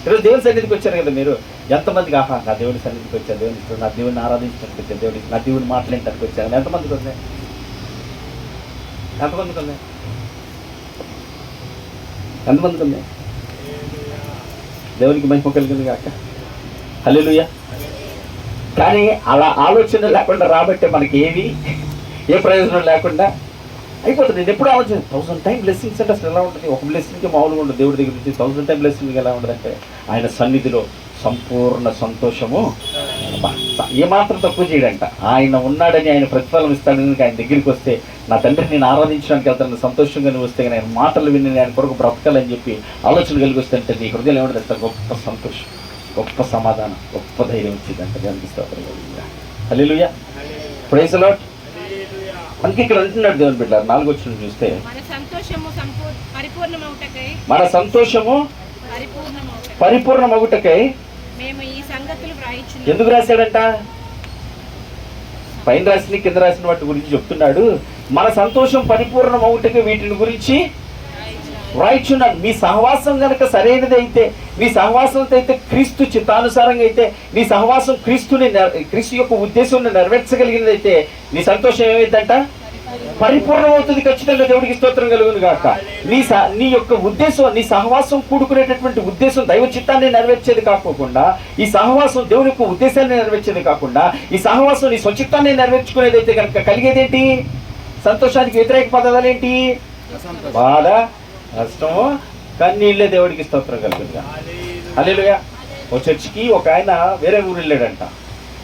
ఈరోజు దేవుని సన్నిధికి వచ్చారు కదా మీరు, ఎంతమందికి ఆహా నా దేవుని సన్నిధికి వచ్చారు, దేవుని నా దేవుని ఆరాధించడానికి వచ్చారు, దేవుని నా దేవుని మాట్లాడటానికి వచ్చారు, ఎంతమందికి ఉన్నాయి? ఎంతమందికి ఉన్నాయి? ఎంతమందికి ఉన్నాయి? దేవునికి మహిమ కలిగింది కాక. హల్లెలూయా. కానీ అలా ఆలోచన లేకుండా రాబట్టే మనకి ఏ ప్రయోజనం లేకుండా అయిపోతుంది. నేను ఎప్పుడు ఆలోచన 1000 టైం బ్లెస్సింగ్స్ అంటే అసలు ఎలా ఉంటుంది? ఒక బ్లెస్సింగ్కి మామూలుగా ఉండదు. దేవుడి దగ్గర నుంచి 1000 టైం బ్లెస్సింగ్ ఎలా ఉండదంటే ఆయన సన్నిధిలో సంపూర్ణ సంతోషము. ఏమాత్రం తక్కువ చేయడంట. ఆయన ఉన్నాడని ఆయన ప్రతిఫలం ఇస్తాడని ఆయన దగ్గరికి వస్తే, నా తండ్రిని నేను ఆరాధించడానికి వెళ్తాను, సంతోషంగా నువ్వు వస్తే ఆయన మాటలు విని ఆయన కొరకు బ్రతకాలని చెప్పి ఆలోచన కలిగి వస్తే నీ హృదయం ఏమంటే గొప్ప సంతోషం, గొప్ప సమాధానం, గొప్ప ధైర్యం వచ్చిందంటే అనిపిస్తుంది. హల్లెలూయా, ప్రైజ్ ది లార్డ్. మనకి ఇక్కడ అంటున్నాడు దేవుని బిడ్డ 4వ వచనం చూస్తే, మన సంతోషము పరిపూర్ణమగుటకై ఎందుకు రాశాడంట? పైన రాసిన కింద రాసిన వాటి గురించి చెప్తున్నాడు. మన సంతోషం పరిపూర్ణమగుటకై వీటిని గురించి రాయిచున్నాను. మీ సహవాసం కనుక సరైనది అయితే, మీ సహవాసంతో అయితే క్రీస్తు చిత్తానుసారంగా అయితే, నీ సహవాసం క్రీస్తు యొక్క ఉద్దేశం నెరవేర్చగలిగినది అయితే నీ సంతోషం ఏమైందంట? పరిపూర్ణమవుతుంది. ఖచ్చితంగా దేవుడికి స్తోత్రం కలుగును గాక. నీ యొక్క ఉద్దేశం, నీ సహవాసం కూడుకునేటటువంటి ఉద్దేశం దైవ చిత్తాన్ని నెరవేర్చేది కాకుండా, ఈ సహవాసం దేవుని యొక్క ఉద్దేశాన్ని నెరవేర్చేది కాకుండా, ఈ సహవాసం నీ స్వచిత్తాన్ని నెరవేర్చుకునేది అయితే కనుక కలిగేదేంటి? సంతోషానికి వ్యతిరేక పదాలు ఏంటి? బాధ, కష్టము, కన్నీళ్ళే. దేవుడికి స్తోత్రం కలుగునుగా. హల్లెలూయా. ఓ చర్చికి ఒక ఆయన వేరే ఊరు వెళ్ళాడంట.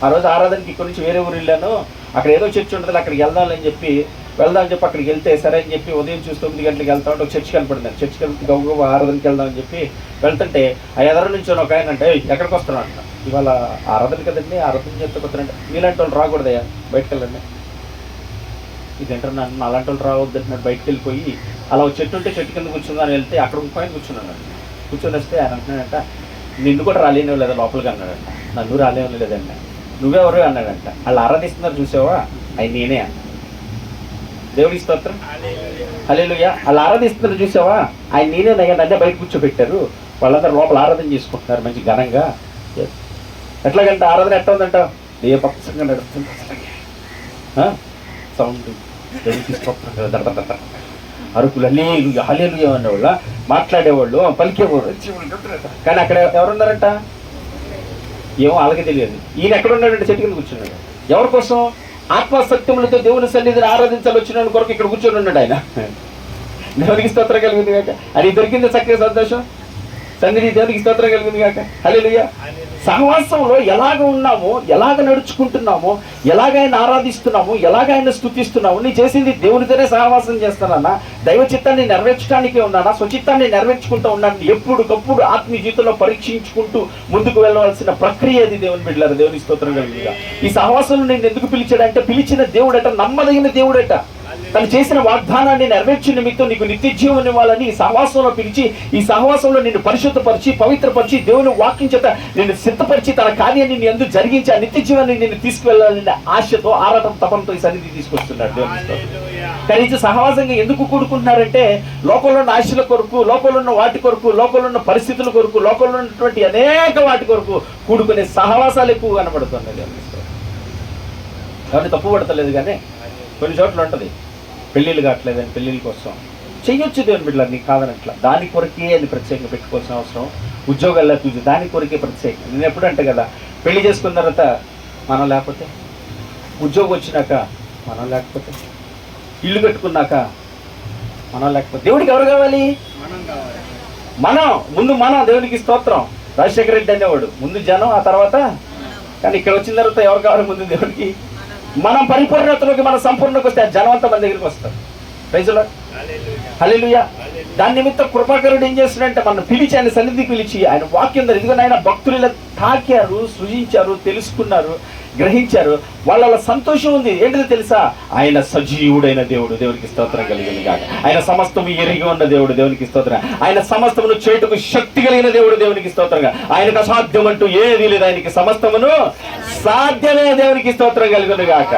ఆ రోజు ఆరాధనకి ఇక్కడ నుంచి వేరే ఊరు వెళ్ళాను, అక్కడ ఏదో చర్చి ఉంటుంది, అక్కడికి వెళ్దామని చెప్పి అక్కడికి వెళ్తే సరే అని చెప్పి ఉదయం చూసి 9 గంటలకు వెళ్తా ఉంటే ఒక చర్చికి కనపడింది. చర్చికి వెళ్తే గౌరవ ఆరాధనకి వెళ్దామని చెప్పి వెళ్తుంటే ఆ ఎదర నుంచి ఒక ఆయన అంటే ఎక్కడికి వస్తున్నాడు అంట. ఇవాళ ఆరాధన కదండి, ఆరాధన చేస్తే వస్తున్నాంటే మీలాంటి వాళ్ళు రాకూడదయా, బయటకు వెళ్ళండి. ఇదేంటారు నన్ను అలాంటి వాళ్ళు రావద్దు అంటున్నాడు. బయటకు వెళ్ళిపోయి అలా ఒక చెట్టు ఉంటే చెట్టు కింద కూర్చుందని వెళ్తే అక్కడ ఇంకో ఆయన కూర్చున్నాడు. కూర్చొని వస్తే ఆయన అంటున్నాడంట, నిన్ను కూడా రాలేనివ్వ లేదా లోపలికి అన్నాడంట. నన్ను రాలేని లేదండి. నువ్వెవరు అన్నాడంట. వాళ్ళు ఆరాధిస్తున్నారు చూసావా, ఆయన నేనే అన్న. దేవుడి స్తోత్రం, హల్లెలూయా. వాళ్ళు ఆరాధిస్తున్నారు చూసావా, ఆయన నేనేనయ్యా, నన్నే బయట కూర్చోబెట్టారు. వాళ్ళందరూ లోపల ఆరాధన చేసుకుంటున్నారు మంచి ఘనంగా. ఎట్లాగంటే ఆరాధన ఎట్లా ఉందంట? ఏ పక్షంగా నడుస్తుంది సౌండ్, దేవుడికి స్తోత్రం కదా, అరుకులు హల్లెలూయా హల్లెలూయా అనేవాళ్ళ, మాట్లాడేవాళ్ళు, పలికేవాళ్ళు. కానీ అక్కడ ఎవరున్నారంట? ఏమో వాళ్ళకి తెలియదు. ఈయన ఎక్కడ ఉన్నాడంటే చెట్టు కింద కూర్చున్నాడు. ఎవరి కోసం? ఆత్మసత్యములతో దేవుని సన్నిధిని ఆరాధించాలి వచ్చిన కొరకు ఇక్కడ కూర్చొని ఉన్నాడు ఆయన. దేవునికి స్తోత్రం కలిగింది కాక. అది దొరికింది చక్కగా సంతోషం. సన్నిధి దేవునికి స్తోత్రం కలిగింది కాక. హల్లెలూయా. సహవాసంలో ఎలాగ ఉన్నామో, ఎలాగ నడుచుకుంటున్నామో, ఎలాగ ఆయన ఆరాధిస్తున్నామో, ఎలాగ ఆయన స్తుతిస్తున్నామో, నీ చేసింది దేవునితోనే సహవాసం చేస్తానన్నా, దైవ చిత్తాన్ని నెరవేర్చడానికే ఉన్నానా, స్వచిత్తాన్ని నెరవేర్చుకుంటూ ఉన్నాను. ఎప్పుడుకప్పుడు ఆత్మీయ జీవితంలో పరీక్షించుకుంటూ ముందుకు వెళ్ళవలసిన ప్రక్రియ అది. దేవుని బిడ్డలారా, దేవుని స్తోత్రం కలిగిందిగా. ఈ సహవాసంలో నేను ఎందుకు పిలిచాడంటే, పిలిచిన దేవుడట, నమ్మదగిన దేవుడట. తను చేసిన వాగ్దానాన్ని నెరవేర్చిన నిమిత్తం నీకు నిత్య జీవం ఇవ్వాలని ఈ సహవాసంలో పిలిచి, ఈ సహవాసంలో నిన్ను పరిశుద్ధపరిచి, పవిత్రపరిచి, దేవుని వాక్యం చేత నిన్ను సిద్ధపరిచి, తన కార్యాన్ని నీ యందు జరిగించి ఆ నిత్య జీవాన్ని నిన్ను తీసుకువెళ్ళాలనే ఆశతో, ఆరాటం, తపంతో ఈ సన్నిధి తీసుకొస్తున్నాడు దేవుని. కనీసం సహవాసంగా ఎందుకు కూడుకుంటున్నారంటే, లోకంలో ఉన్న ఆశల కొరకు, లోకంలో ఉన్న వాటి కొరకు, లోకంలో ఉన్న పరిస్థితుల కొరకు, లోకంలో ఉన్నటువంటి అనేక వాటి కొరకు కూడుకునే సహవాసాలు ఎక్కువ కనబడుతున్నాయి. కాబట్టి తప్పు పడతలేదు, కానీ కొన్ని చోట్ల ఉంటుంది పెళ్ళిళ్ళు కావట్లేదని పెళ్ళిళ్ళ కోసం చెయ్యొచ్చు దేవుని బిడ్డలు, నీకు కాదనట్లా. దాని కొరకే అది ప్రత్యేకంగా పెట్టుకోవాల్సిన అవసరం. ఉద్యోగాల్లో చూసి దాని కొరకే ప్రత్యేకంగా. నేను ఎప్పుడు అంటే కదా, పెళ్లి చేసుకున్న తర్వాత మనం లేకపోతే, ఉద్యోగం వచ్చినాక మనం లేకపోతే, ఇల్లు కట్టుకున్నాక మనం లేకపోతే, దేవుడికి ఎవరు కావాలి? ముందు మనం. దేవునికి స్తోత్రం. రాజశేఖర రెడ్డి అనేవాడు ముందు జనం, ఆ తర్వాత. కానీ ఇక్కడ వచ్చిన తర్వాత ఎవరు కావాలి ముందు? దేవుడికి. మనం పరిపూర్ణతలోకి, మన సంపూర్ణకు వస్తే ఆ జనం అంతా మన దగ్గరికి వస్తారు. ప్రైజ్ ది లార్డ్, హల్లెలూయా. దాని నిమిత్తం కృపాకరుడు ఏం చేస్తున్నాడంటే, మనం పిలిచి, ఆయన సన్నిధికి పిలిచి, ఆయన వాక్యం ద్వారా, ఇదిగో ఆయన భక్తులు ఇలా తాకారు, సృజించారు, తెలుసుకున్నారు, గ్రహించారు. వాళ్ళ సంతోషం ఉంది. ఏంటిదో తెలుసా? ఆయన సజీవుడైన దేవుడు, దేవునికి స్తోత్రం కలిగింది కాక. ఆయన సమస్తము ఎరిగి ఉన్న దేవుడు, దేవునికి స్తోత్రం. ఆయన సమస్తమును చేటుకు శక్తి కలిగిన దేవుడు, దేవునికి స్తోత్రంగా. ఆయనకు అసాధ్యం అంటూ ఏది లేదు, ఆయనకి సమస్తమును సాధ్యమే, దేవునికి స్తోత్రం కలిగింది కాక.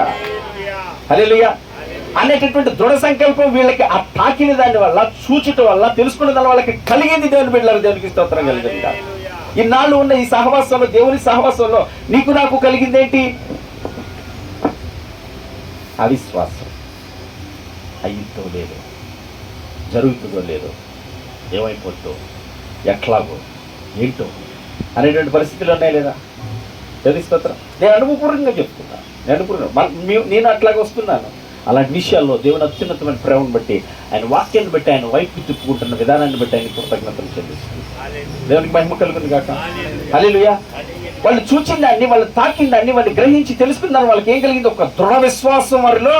హల్లెలూయా అనేటటువంటి దృఢ సంకల్పం వీళ్ళకి ఆ తాకిన దాని వల్ల, చూచుట వల్ల, తెలుసుకున్న దాని వాళ్ళకి కలిగింది. దేవుని బిడ్డలారా, దేవునికి స్తోత్రం కలిగింది కాక. ఇన్నాళ్ళు ఉన్న ఈ సహవాసంలో, దేవుని సహవాసంలో నీకు నాకు కలిగిందేంటి? అవిశ్వాసం. అయ్యితో లేదు, జరుగుతుందో లేదో, ఏమైపోతుందో, ఎట్లాగో, ఏంటో అనేటువంటి పరిస్థితులు ఉన్నాయి లేదా? దేవుని స్తోత్రం. నేను అనుభవపూర్వకంగా చెప్తున్నాను. నేను అట్లాగే వస్తున్నాను. అలాంటి విషయాల్లో దేవుని అత్యున్నతమైన ప్రేమను బట్టి, ఆయన వాక్యాన్ని బట్టి, ఆయన వైపు తిప్పుకుంటున్న విధానాన్ని బట్టి ఆయన కృతజ్ఞతలు చెల్లిస్తుంది. దేవునికి మహిమ కలుగుతుంది కాక. హల్లెలూయా. వాళ్ళు చూచిన దాన్ని, వాళ్ళు తాకిన దాన్ని, వాళ్ళు గ్రహించి తెలుసుకున్నారు. వాళ్ళకి ఏం కలిగింది? ఒక దృఢ విశ్వాసం వారిలో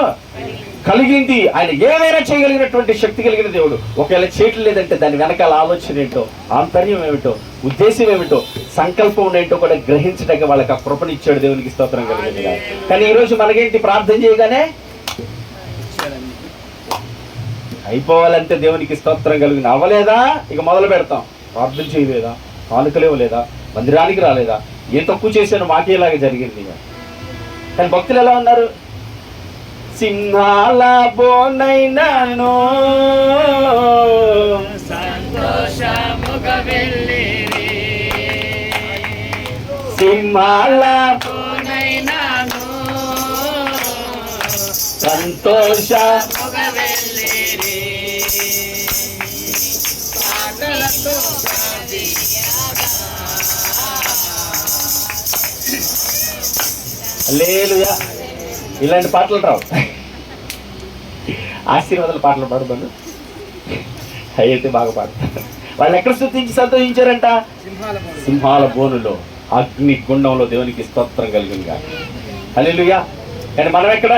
కలిగింది. ఆయన ఏమైనా చేయగలిగినటువంటి శక్తి కలిగిన దేవుడు. ఒకవేళ చేయటం లేదంటే దాని వెనకాల ఆలోచన ఏంటో, ఆంతర్యం ఏమిటో, ఉద్దేశం ఏమిటో, సంకల్పం ఏంటో కూడా గ్రహించడానికి వాళ్ళకి ఆ కృపనిచ్చాడు. దేవునికి స్తోత్రం కలిగింది. కానీ ఈరోజు మనకేంటి? ప్రార్థన చేయగానే అయిపోవాలంటే దేవునికి స్తోత్రం కలిగింది. అవ్వలేదా ఇక మొదలు పెడతాం. ప్రార్థన చేయలేదా, కానుకలు ఇవ్వలేదా, మందిరానికి రాలేదా, ఏం తక్కువ చేశాను, మాకేలాగా జరిగింది. కానీ భక్తులు ఎలా ఉన్నారు? సింహాల బోనైనాను సింహాల బోనైనాను సంతోష హల్లెలూయా. ఇలాంటి పాటలు రావు. ఆశీర్వాదాల పాటలు పాడతాను, అవి అయితే బాగా పాడతారు. వాళ్ళు ఎక్కడ స్తుతించి సంతోషించారంట? సింహాల బోనులో, అగ్ని గుండంలో. దేవునికి స్తోత్రం కలిగిందిగా. హల్లెలూయా. కానీ మనం ఎక్కడ?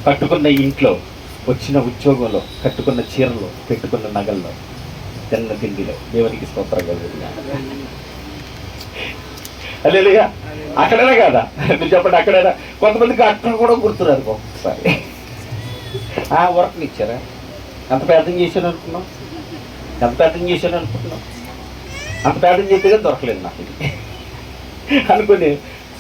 కట్టుకున్న ఇంట్లో, వచ్చిన ఉద్యోగంలో, కట్టుకున్న చీరలో, పెట్టుకున్న నగల్లో, తిన్న తిండిలో. దేవునికి స్తోత్రం కలిగిందిగా. హల్లెలూయా. అక్కడైనా కాదా? మీరు చెప్పండి, అక్కడైనా. కొంతమందికి అక్కడ కూడా గుర్తురాదు ఒక్కొక్కసారి. వర్క్ని ఇచ్చారా? ఎంత పేదం చేశాను అనుకున్నాం, ఎంత పేదం చేశాను అనుకుంటున్నాం, అంత పేదం చేస్తే కానీ దొరకలేదు నాకు ఇది అనుకుని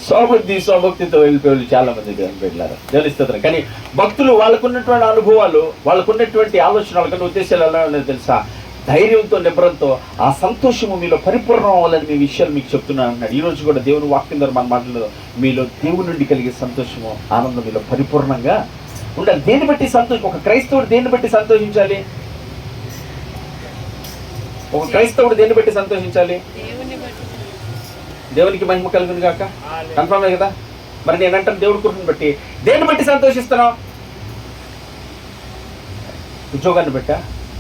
స్వభక్తితో వెళ్ళిపోయి చాలా మంది వెళ్ళారు. తెలుస్తుంది. కానీ భక్తులు వాళ్ళకున్నటువంటి అనుభవాలు, వాళ్ళకున్నటువంటి ఆలోచన, వాళ్ళకున్న ఉద్దేశాలు ఎలా ఉన్నాయో తెలుసా? ధైర్యంతో, నిబ్రంతో ఆ సంతోషము మీలో పరిపూర్ణం అవ్వాలని మీ విషయాలు మీకు చెప్తున్నాను అన్నాడు. ఈరోజు కూడా దేవుని వాక్యం ద్వారా మన మాటల్లో మీలో దేవుని నుండి కలిగే సంతోషము, ఆనందం మీలో పరిపూర్ణంగా ఉండాలి. దేన్ని బట్టి సంతోషం? ఒక క్రైస్తవుడు దేన్ని బట్టి సంతోషించాలి? ఒక క్రైస్తవుడు దేన్ని బట్టి సంతోషించాలి? దేవునికి మహిమ కలుగును గాక. కన్ఫర్మే కదా? మరి నేనంటాను దేవుడి కృపను బట్టి. దేన్ని బట్టి సంతోషిస్తున్నావు? ఉద్యోగాన్ని బట్టా,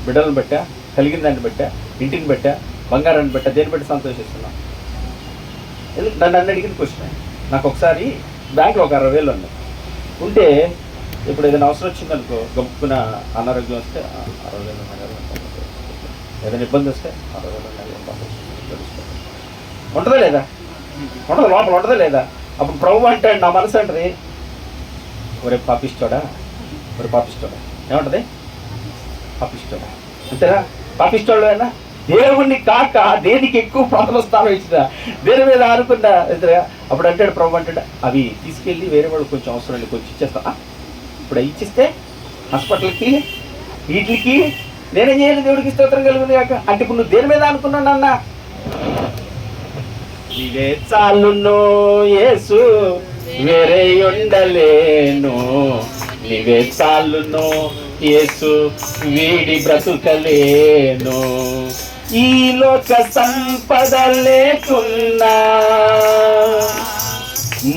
బిడ్డలను బట్టా, కలిగిన దాన్ని బట్టా, ఇంటిని బట్టా, బంగారాన్ని బట్టా, దేన్ని బట్టి సంతోషిస్తున్నావు? ఎందుకు నన్ను అడిగిన క్వశ్చన్. నాకు ఒకసారి బ్యాంక్లో ఒక 60,000 ఉన్నాయి. ఉంటే ఇప్పుడు ఏదైనా అవసరం వచ్చిందనుకో, గొప్పన అనారోగ్యం వస్తే 60,000 ఏదైనా ఇబ్బంది వస్తే 60,000 ఉంటుందా లేదా? ఉండదు, లోపల ఉంటుందా లేదా? అప్పుడు ప్రభు అంటాడు, నా మనసు అంటది, ఒరే పాపిస్తాడా, ఒరే పాపిస్తాడా. ఏమంటది? పాపిస్తాడా. అంతేనా? పాపిస్తాడు అయినా దేవుణ్ణి కాక దేనికి ఎక్కువ ప్రథమ స్థానం ఇచ్చిన, దేని మీద అనుకున్నా ఇద్దరుగా. అప్పుడు అంటాడు ప్రభు, అంటాడు, అవి తీసుకెళ్ళి వేరే వాళ్ళు కొంచెం అవసరం కొంచెం ఇచ్చేస్తా. ఇప్పుడు ఇచ్చిస్తే హాస్పిటల్కి, వీటికి నేనేం చేయాలి? దేవుడికి స్తోత్రం కలుగుతుంది కాక. అంటే ఇప్పుడు నువ్వు దేని మీద అనుకున్నాను అన్న? ఇదే చాలును యేసు, వేరే ఉండలేను, నీవే చాలును యేసు, వీడి బ్రతుకలేను. ఈ లోక సంపద లేకున్నా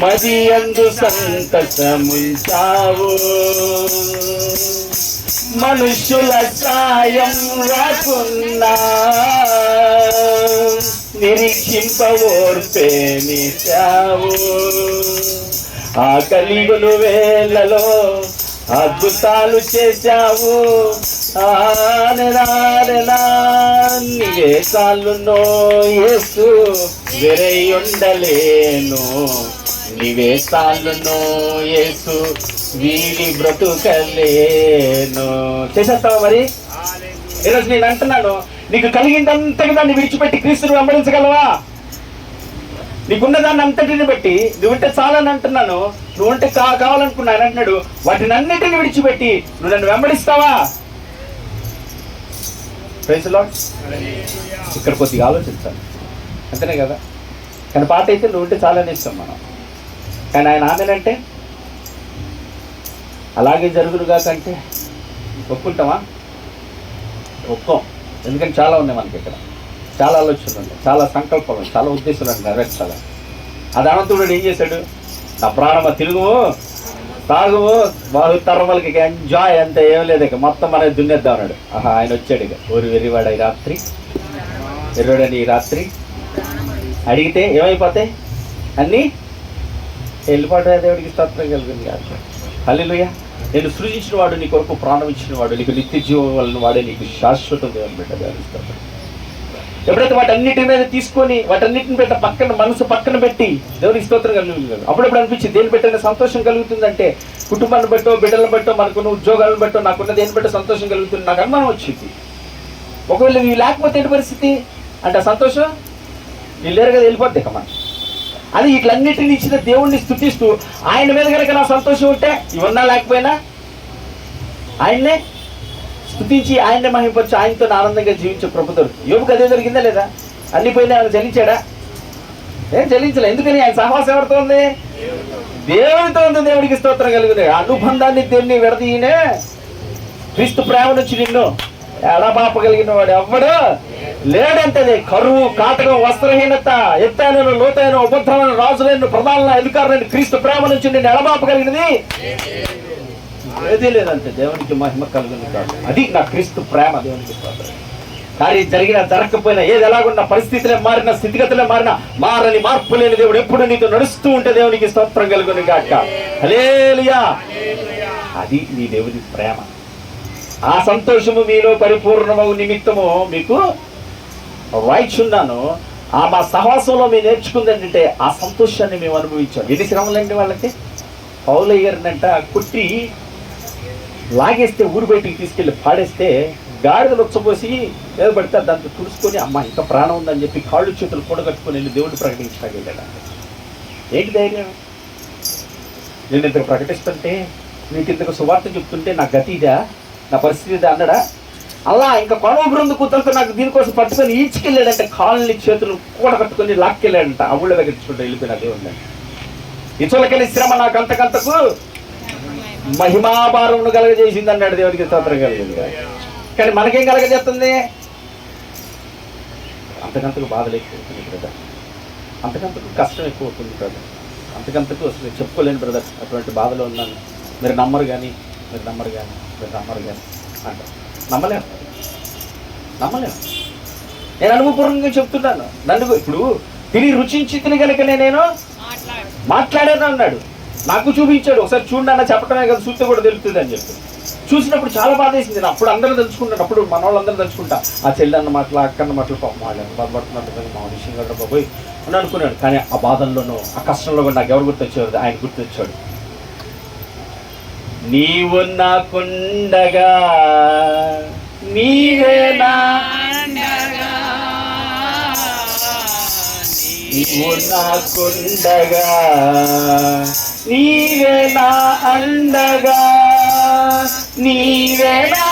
మది అందు సంతసముంచావు, మనుషుల సాయం రాకున్నా నిరీక్షింపవోర్పేనిచావు. ఆ కలిగులు వేళలో అద్భుతాలు చేశావు. నీవే చాలునో యేసు, వేరే ఉండలేను, నీవే చాలునో యేసు, వీడి బ్రతుకలేను. చేసేస్తావా మరి? ఈరోజు నేను అంటున్నాను, నీకు కలిగిందంతగా దాన్ని విడిచిపెట్టి క్రీస్తుని వెంబడించగలవా? నీకున్నదాన్ని అంతటిని బట్టి నువ్వుంటే చాలని అంటున్నాను. నువ్వుంటే కావాలనుకున్నా ఆయన అంటున్నాడు, వాటిని అన్నిటిని విడిచిపెట్టి నువ్వు నన్ను వెంబడిస్తావా? Praise lord. ఇక్కడ కొద్దిగా ఆలోచించాలి, అంతేనే కదా? కానీ పాట అయితే నువ్వుంటే చాలని ఇస్తాం మనం. కానీ ఆయన ఆమెనంటే అలాగే జరుగునుగా కంటే ఒప్పుకుంటామా? ఒప్పుకోం. ఎందుకంటే చాలా ఉన్నాయి మనకి ఇక్కడ, చాలా ఆలోచనలు ఉన్నాయి, చాలా సంకల్పాలు, చాలా ఉద్దేశాలు నెరవేర్చాలి. అది అనంతుడు ఏం చేశాడు? నా ప్రాణమ తిరుగు తాగు బాగు తరమలకి ఎంజాయ్ అంతే, ఏం లేదు, ఇక మొత్తం అనేది దున్నేద్దాం అన్నాడు. ఆయన వచ్చాడు ఇక, ఊరు వెర్రివాడ ఈ రాత్రి, ఎర్రోడని ఈ రాత్రి అడిగితే ఏమైపోతాయి అన్నీ వెళ్ళిపోవడం. దేవుడికి స్తోత్రం కలిగింది కాదు. హల్లెలూయా. నేను సృజించిన వాడు, నీ కొరకు ప్రాణం ఇచ్చిన వాడు, నీకు నిత్య జీవం వలన వాడే నీకు శాశ్వతం దేవుని బిడ్డ. దేవుడికి స్తోత్రం. ఎప్పుడైతే వాటన్నిటి మీద తీసుకొని వాటన్నిటిని పెట్ట పక్కన మనసు పక్కన పెట్టి దేవుడికి స్తోత్రం కలుగుతుంది. అప్పుడప్పుడు అనిపించింది దేని పెట్టిన సంతోషం కలుగుతుందంటే కుటుంబాన్ని బట్టో, బిడ్డలను బట్టో, మనకున్న ఉద్యోగాలను బట్టో, నాకున్న దేని బట్టి సంతోషం కలుగుతుంది. నాకు అనుమానం వచ్చింది, ఒకవేళ ఇవి లేకపోతే ఏంటి పరిస్థితి అంటే సంతోషం వీళ్ళు లేరు కదా, వెళ్ళిపోద్ది ఇక మనం. అది వీటిలన్నిటిని ఇచ్చిన దేవుణ్ణి స్తుతిస్తూ ఆయన మీద కనుక నా సంతోషం ఉంటే ఇవన్నా లేకపోయినా ఆయన్నే స్తుతించి ఆయన్నే మహిమపరిచి ఆయనతో ఆనందంగా జీవించే ప్రభుత్వం. యోబుకు అదే జరిగిందా లేదా? అన్ని పోయినా ఆయన జలించాడా? ఏం జలించలే. ఎందుకని? ఆయన సహవాసం ఎవరితో ఉంది? దేవుడితో ఉంది. దేవుడికి స్తోత్రం కలుగుతుంది. అనుబంధాన్ని దేన్ని విడదీయనే క్రీస్తు ప్రేమ నుంచి నిన్ను ఎడబాపగలిగిన వాడు ఎవ్వడు లేడంటది. కరువు, కాటకం, వస్త్రహీనత, ఎత్తైన లోతైన ఉపద్రవమైన రాజులైన ప్రధాన అధికారులైన క్రీస్తు ప్రేమ నుంచి నిన్ను ఎడబాపగలిగినది ఏదీ లేదంటే దేవునికి మహిమ కలుగుతుంది కాదు. అది నా క్రీస్తు ప్రేమ. దేవునికి స్తోత్రం. కానీ జరిగినా జరగకపోయినా, ఏది ఎలాగున్నా, పరిస్థితులే మారిన, స్థితిగతులే మారిన, మారని మార్పు లేని దేవుడు ఎప్పుడు నీతో నడుస్తూ ఉంటే దేవునికి స్తోత్రం కలుగుతుంది గాక. హల్లెలూయా. అది నీ దేవుని ప్రేమ. ఆ సంతోషము మీలో పరిపూర్ణమగు నిమిత్తము మీకు రాయిచున్నాను. ఆ మా సహవాసంలో మేము నేర్చుకుంది ఏంటంటే ఆ సంతోషాన్ని మేము అనుభవించాం. ఎన్ని శ్రమలండి వాళ్ళకి. పౌలయ్య గారినంట కొట్టి లాగేస్తే ఊరు బయటికి తీసుకెళ్ళి పాడేస్తే గాడిదలు ఉచ్చపోసి ఏదో పడితే దాంతో తుడుచుకొని అమ్మ ఇంకా ప్రాణం ఉందని చెప్పి కాళ్ళు చేతులు కూడగట్టుకొని వెళ్ళి దేవుడు ప్రకటించడానికి వెళ్ళాడు. ఏంటి ధైర్యం? నేను ఇంతకు ప్రకటిస్తుంటే, మీకు ఇంతకు సువార్త చెప్తుంటే నా గతి ఇదా, నా పరిస్థితి ఇదా అన్నాడా? అలా ఇంకా కొనవ బృందు కూతురుతో నాకు దీనికోసం పట్టుకొని ఈడ్చుకెళ్ళాడంటే, కాళ్ళని చేతులు కూడగట్టుకొని లాక్కెళ్ళాడంట. ఆ ఊళ్ళో దగ్గర ఇచ్చుకుంటే వెళ్ళిపోయిన దేవుడు. ఇతరులకెళ్ళి శ్రమ నాకు అంతకంతకు మహిమాభారమును కలగజేసింది అన్నాడు. దేవుడికి స్తోత్రం కలిగింది. కానీ మనకేం కలగజేస్తుంది? అంతకంతకు బాధలు ఎక్కువ అవుతుంది బ్రదర్, అంతకంతకు కష్టం ఎక్కువ అవుతుంది బ్రదర్, అంతకంతకు వస్తుంది చెప్పుకోలేను బ్రదర్. అటువంటి బాధలో ఉన్నాను. మీరు నమ్మరు కానీ అంటారు. నమ్మలేము. నేను అనుభవపూర్వకంగా చెప్తున్నాను. నన్ను ఇప్పుడు తిని రుచించి తిని కనుకనే నేను మాట్లాడాను అన్నాడు. నాకు చూపించాడు. ఒకసారి చూడన్నా చెప్పడమే కదా, చూస్తే కూడా తెలుస్తుంది అని చెప్పి చూసినప్పుడు చాలా బాధ వేసింది. నేను అప్పుడు అందరూ తెలుసుకుంటాను. అప్పుడు మన వాళ్ళందరూ తెలుసుకుంటా ఆ చెల్లి అన్న మాటలు, అక్కన్న మాటలు, పాపం వాళ్ళు ఎంత బాధపడుతున్నట్టు మా విషయం కదా బాబోయ్ అని అనుకున్నాడు. కానీ ఆ బాధల్లోనూ ఆ కష్టంలో కూడా నాకు ఎవరు గుర్తొచ్చాడు? ఆయన గుర్తొచ్చాడు. నీవు నాకుండగా నీవే నా అండగా, నీవు నాకుండగా నీవే నా అండగా, నీవేనా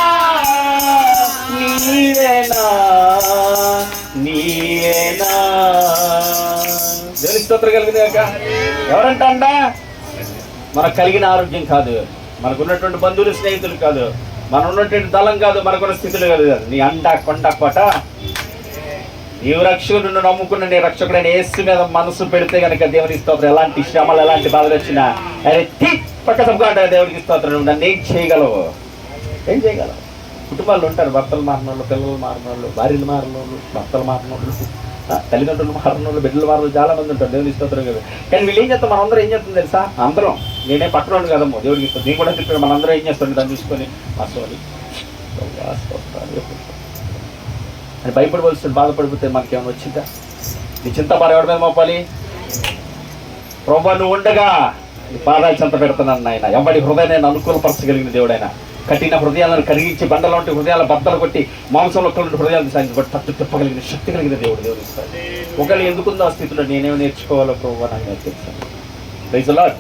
దేవుని స్తోత్రం కలిగింది కాక. ఎవరంట అండ? మనకు కలిగిన ఆరోగ్యం కాదు, మనకున్నటువంటి బంధువులు, స్నేహితులు కాదు, మనం ఉన్నటువంటి దళం కాదు, మనకున్న స్థితులు కాదు. నీ అండ, కొండ, కోట, నీవు రక్షకుడు, నిన్ను నమ్ముకున్న నీ రక్షకుడైన యేసు మీద మనసు పెడితే కనుక దేవునికి స్తోత్రం. ఎలాంటి శ్రమలు, ఎలాంటి బాధలు వచ్చినా అరే పక్క సబ్కాట దేవుడికి స్తోత్రం. నన్ను ఏం చేయగలవు? కుటుంబాల్లో ఉంటారు భర్తలు మారిన వాళ్ళు, పిల్లలు మారిన వాళ్ళు, భార్యలు మారిన వాళ్ళు, భర్తలు మారిన వాళ్ళు, తల్లిదండ్రులు మారిన వాళ్ళు, బిడ్డలు మారిన వాళ్ళు, చాలా మంది ఉంటారు. దేవుడికి స్తోత్రం కదా. కానీ వీళ్ళు ఏం చేస్తాం? మనందరం ఏం చేస్తుంది తెలుసా? అందరం, నేనే పక్కన కదమ్మో దేవుడికి ఇస్తాను, నేను కూడా చెప్పాను. మనందరం ఏం చేస్తాను? దాన్ని చూసుకొని మసోని అని భయపడవలసింది. బాధపడిపోతే మనకేమైనా వచ్చిందా? నీ చింత భారం ఎవరి మీద మోపాలి? ప్రభువా నువ్వు ఉండగా నీ పాదాలు చెంత పెడుతున్నాను నాయన. ఎవరి హృదయాన్ని అనుకూలపరచగలిగిన దేవుడైనా, కఠిన హృదయాలను కరిగించి బండల వంటి హృదయాల బద్దలు కొట్టి మాంసంలో కలిగిన హృదయాలను సాధించి తట్టు తిప్పగలిగిన శక్తి కలిగిన దేవుడు ఇస్తాడు. ఒకవేళ ఎందుకుందో ఆ స్థితిలో నేనేమి నేర్చుకోవాలో ప్రభువా నాకు నేర్పిస్తాను. Praise the lord.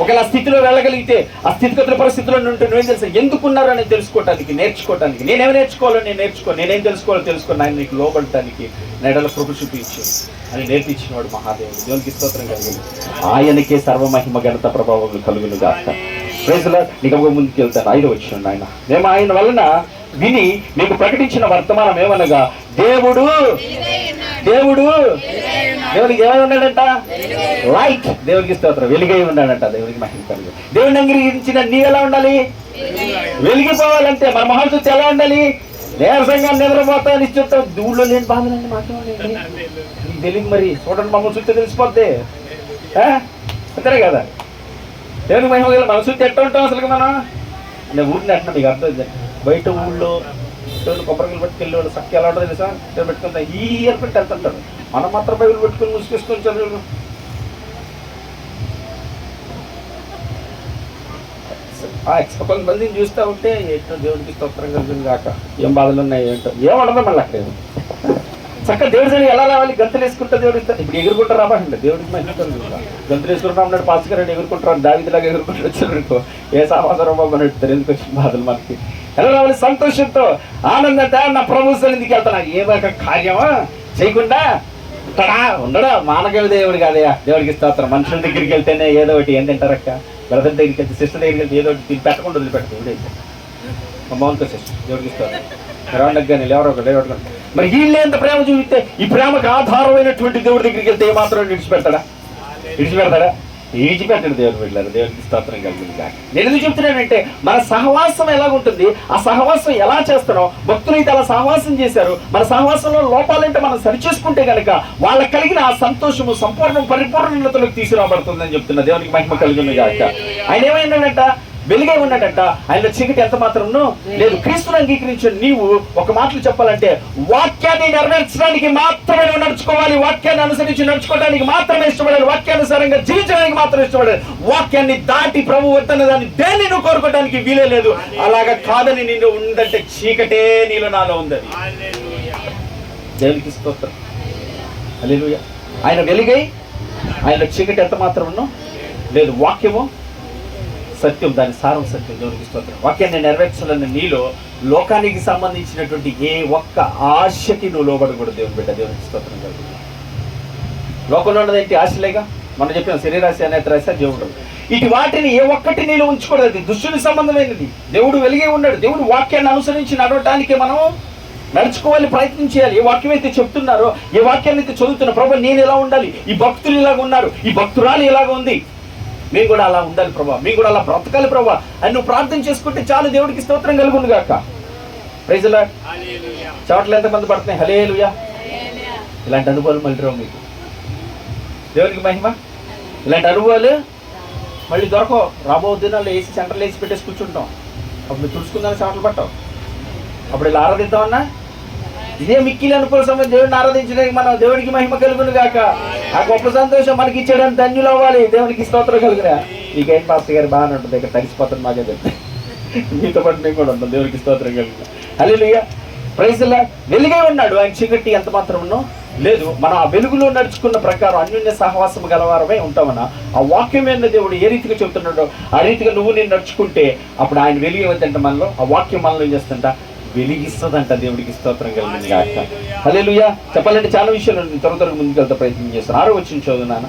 ఒకవేళ ఆ స్థితిలో వెళ్ళగలిగితే, ఆ స్థితిగతుల పరిస్థితుల్లో ఉంటే నువ్వేం తెలుసా? ఎందుకున్నారు అని తెలుసుకోవటానికి, నేర్చుకోవటానికి. నేనేమి నేర్చుకోవాలో నేనేం తెలుసుకోవాలో తెలుసుకుని ఆయన నీకు లోబడటానికి నెడల కృప చూపించు అని నేర్పించిన వాడు మహాదేవుడు. దేవునికి స్తోత్రం కలిగింది. ఆయనకే సర్వమహిమ ఘనత ప్రభావం కలుగును గాక. Praise the lord. నీకు ముందుకు వెళ్తాను. 5వ వచనం. ఆయన మేము ఆయన వలన విని మీకు ప్రకటించిన వర్తమానం ఏమనగా దేవుడు దేవునికి ఏమై ఉన్నాడంట? లైట్. దేవునికి స్తోత్రం. వెలుగై ఉన్నాడంట. దేవునికి మహిమ కలుగు. దేవుని అంగీకరించిన నీవెలా ఉండాలి? వెలిగిపోవాలంటే మన మొహం చూస్తే ఎలా ఉండాలి? నీరసంగా నిద్రపోతా నిశ్చితం. ఊళ్ళో లేని బాధలండి మాట్లాడండి. తెలియదు మరి, చూడండి మమ్మల్ని చూస్తే తెలిసిపోద్ది. అంతేనే కదా, దేవుని మహిమ మన చూస్తే ఎట్లా ఉంటాం అసలు మనం? నేను ఊరిని అంటున్నా, మీకు అర్థం బయట ఊళ్ళో దేవుడు కొబ్బరికలు పెట్టుకెళ్ళి వాళ్ళు చక్క ఎలా ఉంటుందో తెలుసా? పెట్టుకుంటా ఈ ఏర్పెట్టి వెళ్తుంటాడు. మనం మాత్రం బైబిల్ పెట్టుకుని ముసుకేసుకొని చదువు. కొంతమందిని చూస్తూ ఉంటే ఏంటో దేవుడికి స్తోత్రం కలిగింది కాక ఏం బాధలు ఉన్నాయి ఏంటో ఏముండదు మళ్ళీ అక్కడ. చక్కగా దేవుడి సరి ఎలా రావాలి? గంతులు వేసుకుంటా దేవుడు ఇస్తారు. ఇప్పుడు ఎగురుకుంటారు రాబాండి, దేవుడికి మంచి గంతులు వేసుకుంటా ఉన్నాడు పాస్కరండి, ఎగురుకుంటారు. దావిదిలాగా ఎగురుకుంటూ వచ్చారు. ఏ సామాసరం బాబు నడుపుతారు. ఎందుకు వచ్చిన బాధలు మనకి? ఎలా రావాలి? సంతోషంతో, ఆనందంతో నా ప్రభు సన్నిధికి వెళ్తాను. ఏదో కార్యమా చేయకుండా ఉంటాడా? ఉండడా? మానగవి దేవుడు కాదయా. దేవుడికి స్తోత్రం. మనుషుల దగ్గరికి వెళ్తేనే ఏదో ఒకటి ఏం తింటారక్క, బ్రదర్ దగ్గరికి వెళ్తే, సిస్టర్ దగ్గరికి వెళ్తే ఏదో ఒకటి తిని పెట్టకుండా వదిలిపెట్టదు. ఎవడైతే మౌన్తో సిస్టర్ దేవుడికి ఇస్తారు. రౌండకి కానీ ఎవరో ఒకటి మరి వీళ్ళే ఎంత ప్రేమ చూపిస్తే ఈ ప్రేమకు ఆధారమైనటువంటి దేవుడి దగ్గరికి వెళ్తే ఏమాత్రం విడిచిపెడతాడా? విడిచిపెట్టడు దేవుడు వెళ్ళారు. దేవుడికి స్తోత్రం కలిగింది కాక. నేను ఎందుకు చెప్తున్నానంటే మన సహవాసం ఎలాగుంటుంది, ఆ సహవాసం ఎలా చేస్తారో భక్తులు అయితే అలా సహవాసం చేశారు. మన సహవాసంలో లోపాలంటే మనం సరిచేసుకుంటే కనుక వాళ్ళకి కలిగిన ఆ సంతోషము సంపూర్ణ పరిపూర్ణతలోకి తీసుకురాబడుతుందని చెప్తున్నా. దేవునికి మహిమ కలిగింది కాక. ఆయన ఏమైందంట? వెలుగై ఉన్నాడంట. ఆయన చీకటి ఎంత మాత్రము లేదు. క్రీస్తుని అంగీకరించిన నీవు ఒక మాటలు చెప్పాలంటే వాక్యాన్ని నెరవేర్చడానికి మాత్రమే నడుచుకోవాలి. వాక్యాన్ని అనుసరించి నడుచుకోవడానికి మాత్రమే ఇష్టపడాలి. వాక్యానుసారంగా జీవించడానికి మాత్రం ఇష్టపడాలి. వాక్యాన్ని దాటి ప్రభు వద్దన్న దాన్ని దేన్ని నువ్వు కోరుకోవడానికి వీలే లేదు. అలాగా కాదని నిన్ను ఉందంటే చీకటే నీలో నాలో ఉందని. దేవునికి స్తోత్రం. హల్లెలూయా. ఆయన వెలుగై ఆయన చీకటి ఎంత మాత్రము లేదు. వాక్యము సత్యం, దాని సారం సత్యం. దేవునికి స్తోత్రం. వాక్యాన్ని నెరవేర్చాలన్న నీలో లోకానికి సంబంధించినటువంటి ఏ ఒక్క ఆశకి నువ్వు లోబడకూడదు. దేవుని బిడ్డ, దేవునికి స్తోత్రం కలుగుతుంది. లోకంలో ఉన్నదేంటి? ఆశలేగా. మనం చెప్పిన శరీరాశ, నేత్రాశ, దేవుడు. ఇటు వాటిని ఏ ఒక్కటి నీలో ఉంచకూడదు. అది దుష్టుని సంబంధమైనది. దేవుడు వెలిగే ఉన్నాడు. దేవుడు వాక్యాన్ని అనుసరించి నడవటానికి మనం నడుచుకోవాలి, ప్రయత్నం చేయాలి. ఏ వాక్యం అయితే చెప్తున్నారో, ఏ వాక్యాన్ని అయితే చదువుతున్నా, ప్రభు నేను ఎలా ఉండాలి, ఈ భక్తులు ఇలాగ ఉన్నారు, ఈ భక్తురాలు ఇలాగ ఉంది, మేము కూడా అలా ఉండాలి ప్రభా, మేము కూడా అలా బ్రతకాలి ప్రభా అని నువ్వు ప్రార్థన చేసుకుంటే చాలు. దేవుడికి స్తోత్రం కలుగును గాక. Praise the lord. చోట్ల ఎంతమంది పడుతున్నాయి? హల్లెలూయా. ఇలాంటి అనుభవాలు మళ్ళీ రావు మీకు. దేవునికి మహిమ. ఇలాంటి అనుభవాలు మళ్ళీ దొరకవు. రాబో దినాల్లో ఏసీ సెంటర్లో వేసి పెట్టేసి కూర్చుంటాం. అప్పుడు మీరు తుడుచుకుందాని చోట్ల పట్టావు. అప్పుడు ఇలా ఆరాధిద్దామన్నా ఇదే మిక్కిలి అనుకూల సమయం దేవుడిని ఆరాధించడానికి మనం. దేవుడికి మహిమ కలుగును గాక. ఆ గొప్ప సంతోషం మనకి ఇచ్చేయడానికి ధన్యులు అవ్వాలి. దేవునికి స్తోత్రం కలుగురా. నీకేం పాస్టర్ గారు బాగానే ఉంటుంది, ఇక్కడ తడిసిపోతుంది మాకే చెప్తే. మీతో పాటు మేము కూడా ఉంటాం. దేవునికి స్తోత్రం కలుగురా. హల్లెలూయా. Praise the lord. వెలుగై ఉన్నాడు. ఆయన చీకటి ఎంత మాత్రం లేదు. మనం ఆ వెలుగులో నడుచుకున్న ప్రకారం అన్యోన్య సహవాసం గలవారమై ఉంటామన్నా ఆ వాక్యమైన దేవుడు ఏ రీతిగా చెబుతున్నాడో ఆ రీతిగా నువ్వు నేను నడుచుకుంటే అప్పుడు ఆయన వెలుగు ఏమిటంటే మనలో ఆ వాక్యం మనలో ఏం చేస్తుంట? వెలిగిస్తుందంట. దేవుడికి స్తోత్రం కలిగింది గాక. హల్లెలూయా. చెప్పాలంటే చాలా విషయాలు త్వరగా ముందుకు వెళ్తా ప్రయత్నం చేస్తాను. 6వ వచనం చదువునాను.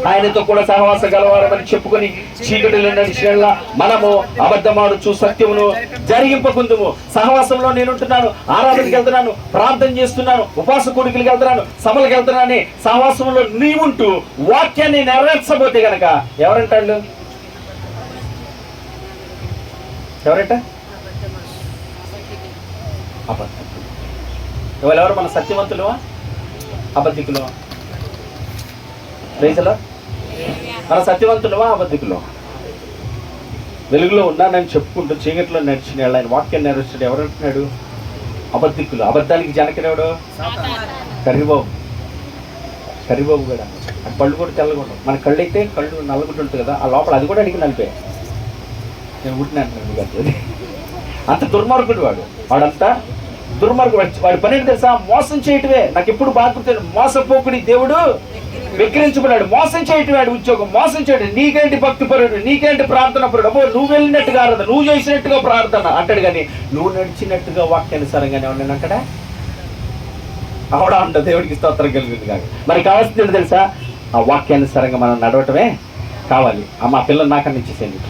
ఆయనతో కూడా సహవాస గలవారమని చెప్పుకొని చీకటిలో నడిచిన మనము అబద్ధమాడుచు సత్యమును జరిగింపకుందుము. సహవాసంలో నేనుంటున్నాను, ఆరాధనకి వెళ్తున్నాను, ప్రార్థన చేస్తున్నాను, ఉపవాస కూడికలకు వెళ్తున్నాను, సభలకు వెళ్తున్నానని సహవాసంలో నీవుంటూ వాక్యాన్ని నెరవేర్చబోతే గనక ఎవరంటాడు? ఎవరంట? అబద్ధికులు. ఎవరెవరు? మన సత్యవంతులువా అబద్ధికులువా? Praise the lord. మన సత్యవంతులువా అబద్ధికులు? వెలుగులో ఉన్నానని చెప్పుకుంటూ చీకట్లో నడిచిన ఆయన వాక్యాన్ని నెరవేర్చాడు. ఎవరంటున్నాడు? అబద్ధికులు. అబద్ధానికి జనకనేవాడు కర్రీబాబు కూడా. ఆ కళ్ళు కూడా తెల్లగొండ. మన కళ్ళు అయితే కళ్ళు నల్లగుంటుంటుంది కదా, ఆ లోపల అది కూడా అడిగి నలిపే. నేను ఉట్టినట్టు అంత దుర్మార్గుడు వాడంతా దుర్మార్గుడు. వాడి పని ఏంటి తెలుసా? మోసం చేయటమే. నాకు ఎప్పుడు బాగా మోసపోకుడి దేవుడు విక్రించబడాడు. మోసం చేయటం వాడు ఉద్యోగం, మోసం చేయడం. నీకేంటి భక్తి పరుడు, నీకేంటి ప్రార్థన పరుడు, అబ్బో నువ్వు వెళ్ళినట్టుగా ఆరాధన, నువ్వు చేసినట్టుగా ప్రార్థన అంటాడు. కానీ నువ్వు నడిచినట్టుగా వాక్యానుసారంగానే ఉన్నాను అంటాడా? అవడా అంట. దేవుడికి స్తోత్రం కలిగింది కాదు. మరి కావాల్సింది ఏంటి తెలుసా? ఆ వాక్యానుసారంగా మనం నడవటమే కావాలి. మా పిల్లలు నాకన్నా ఇచ్చేసేయండి,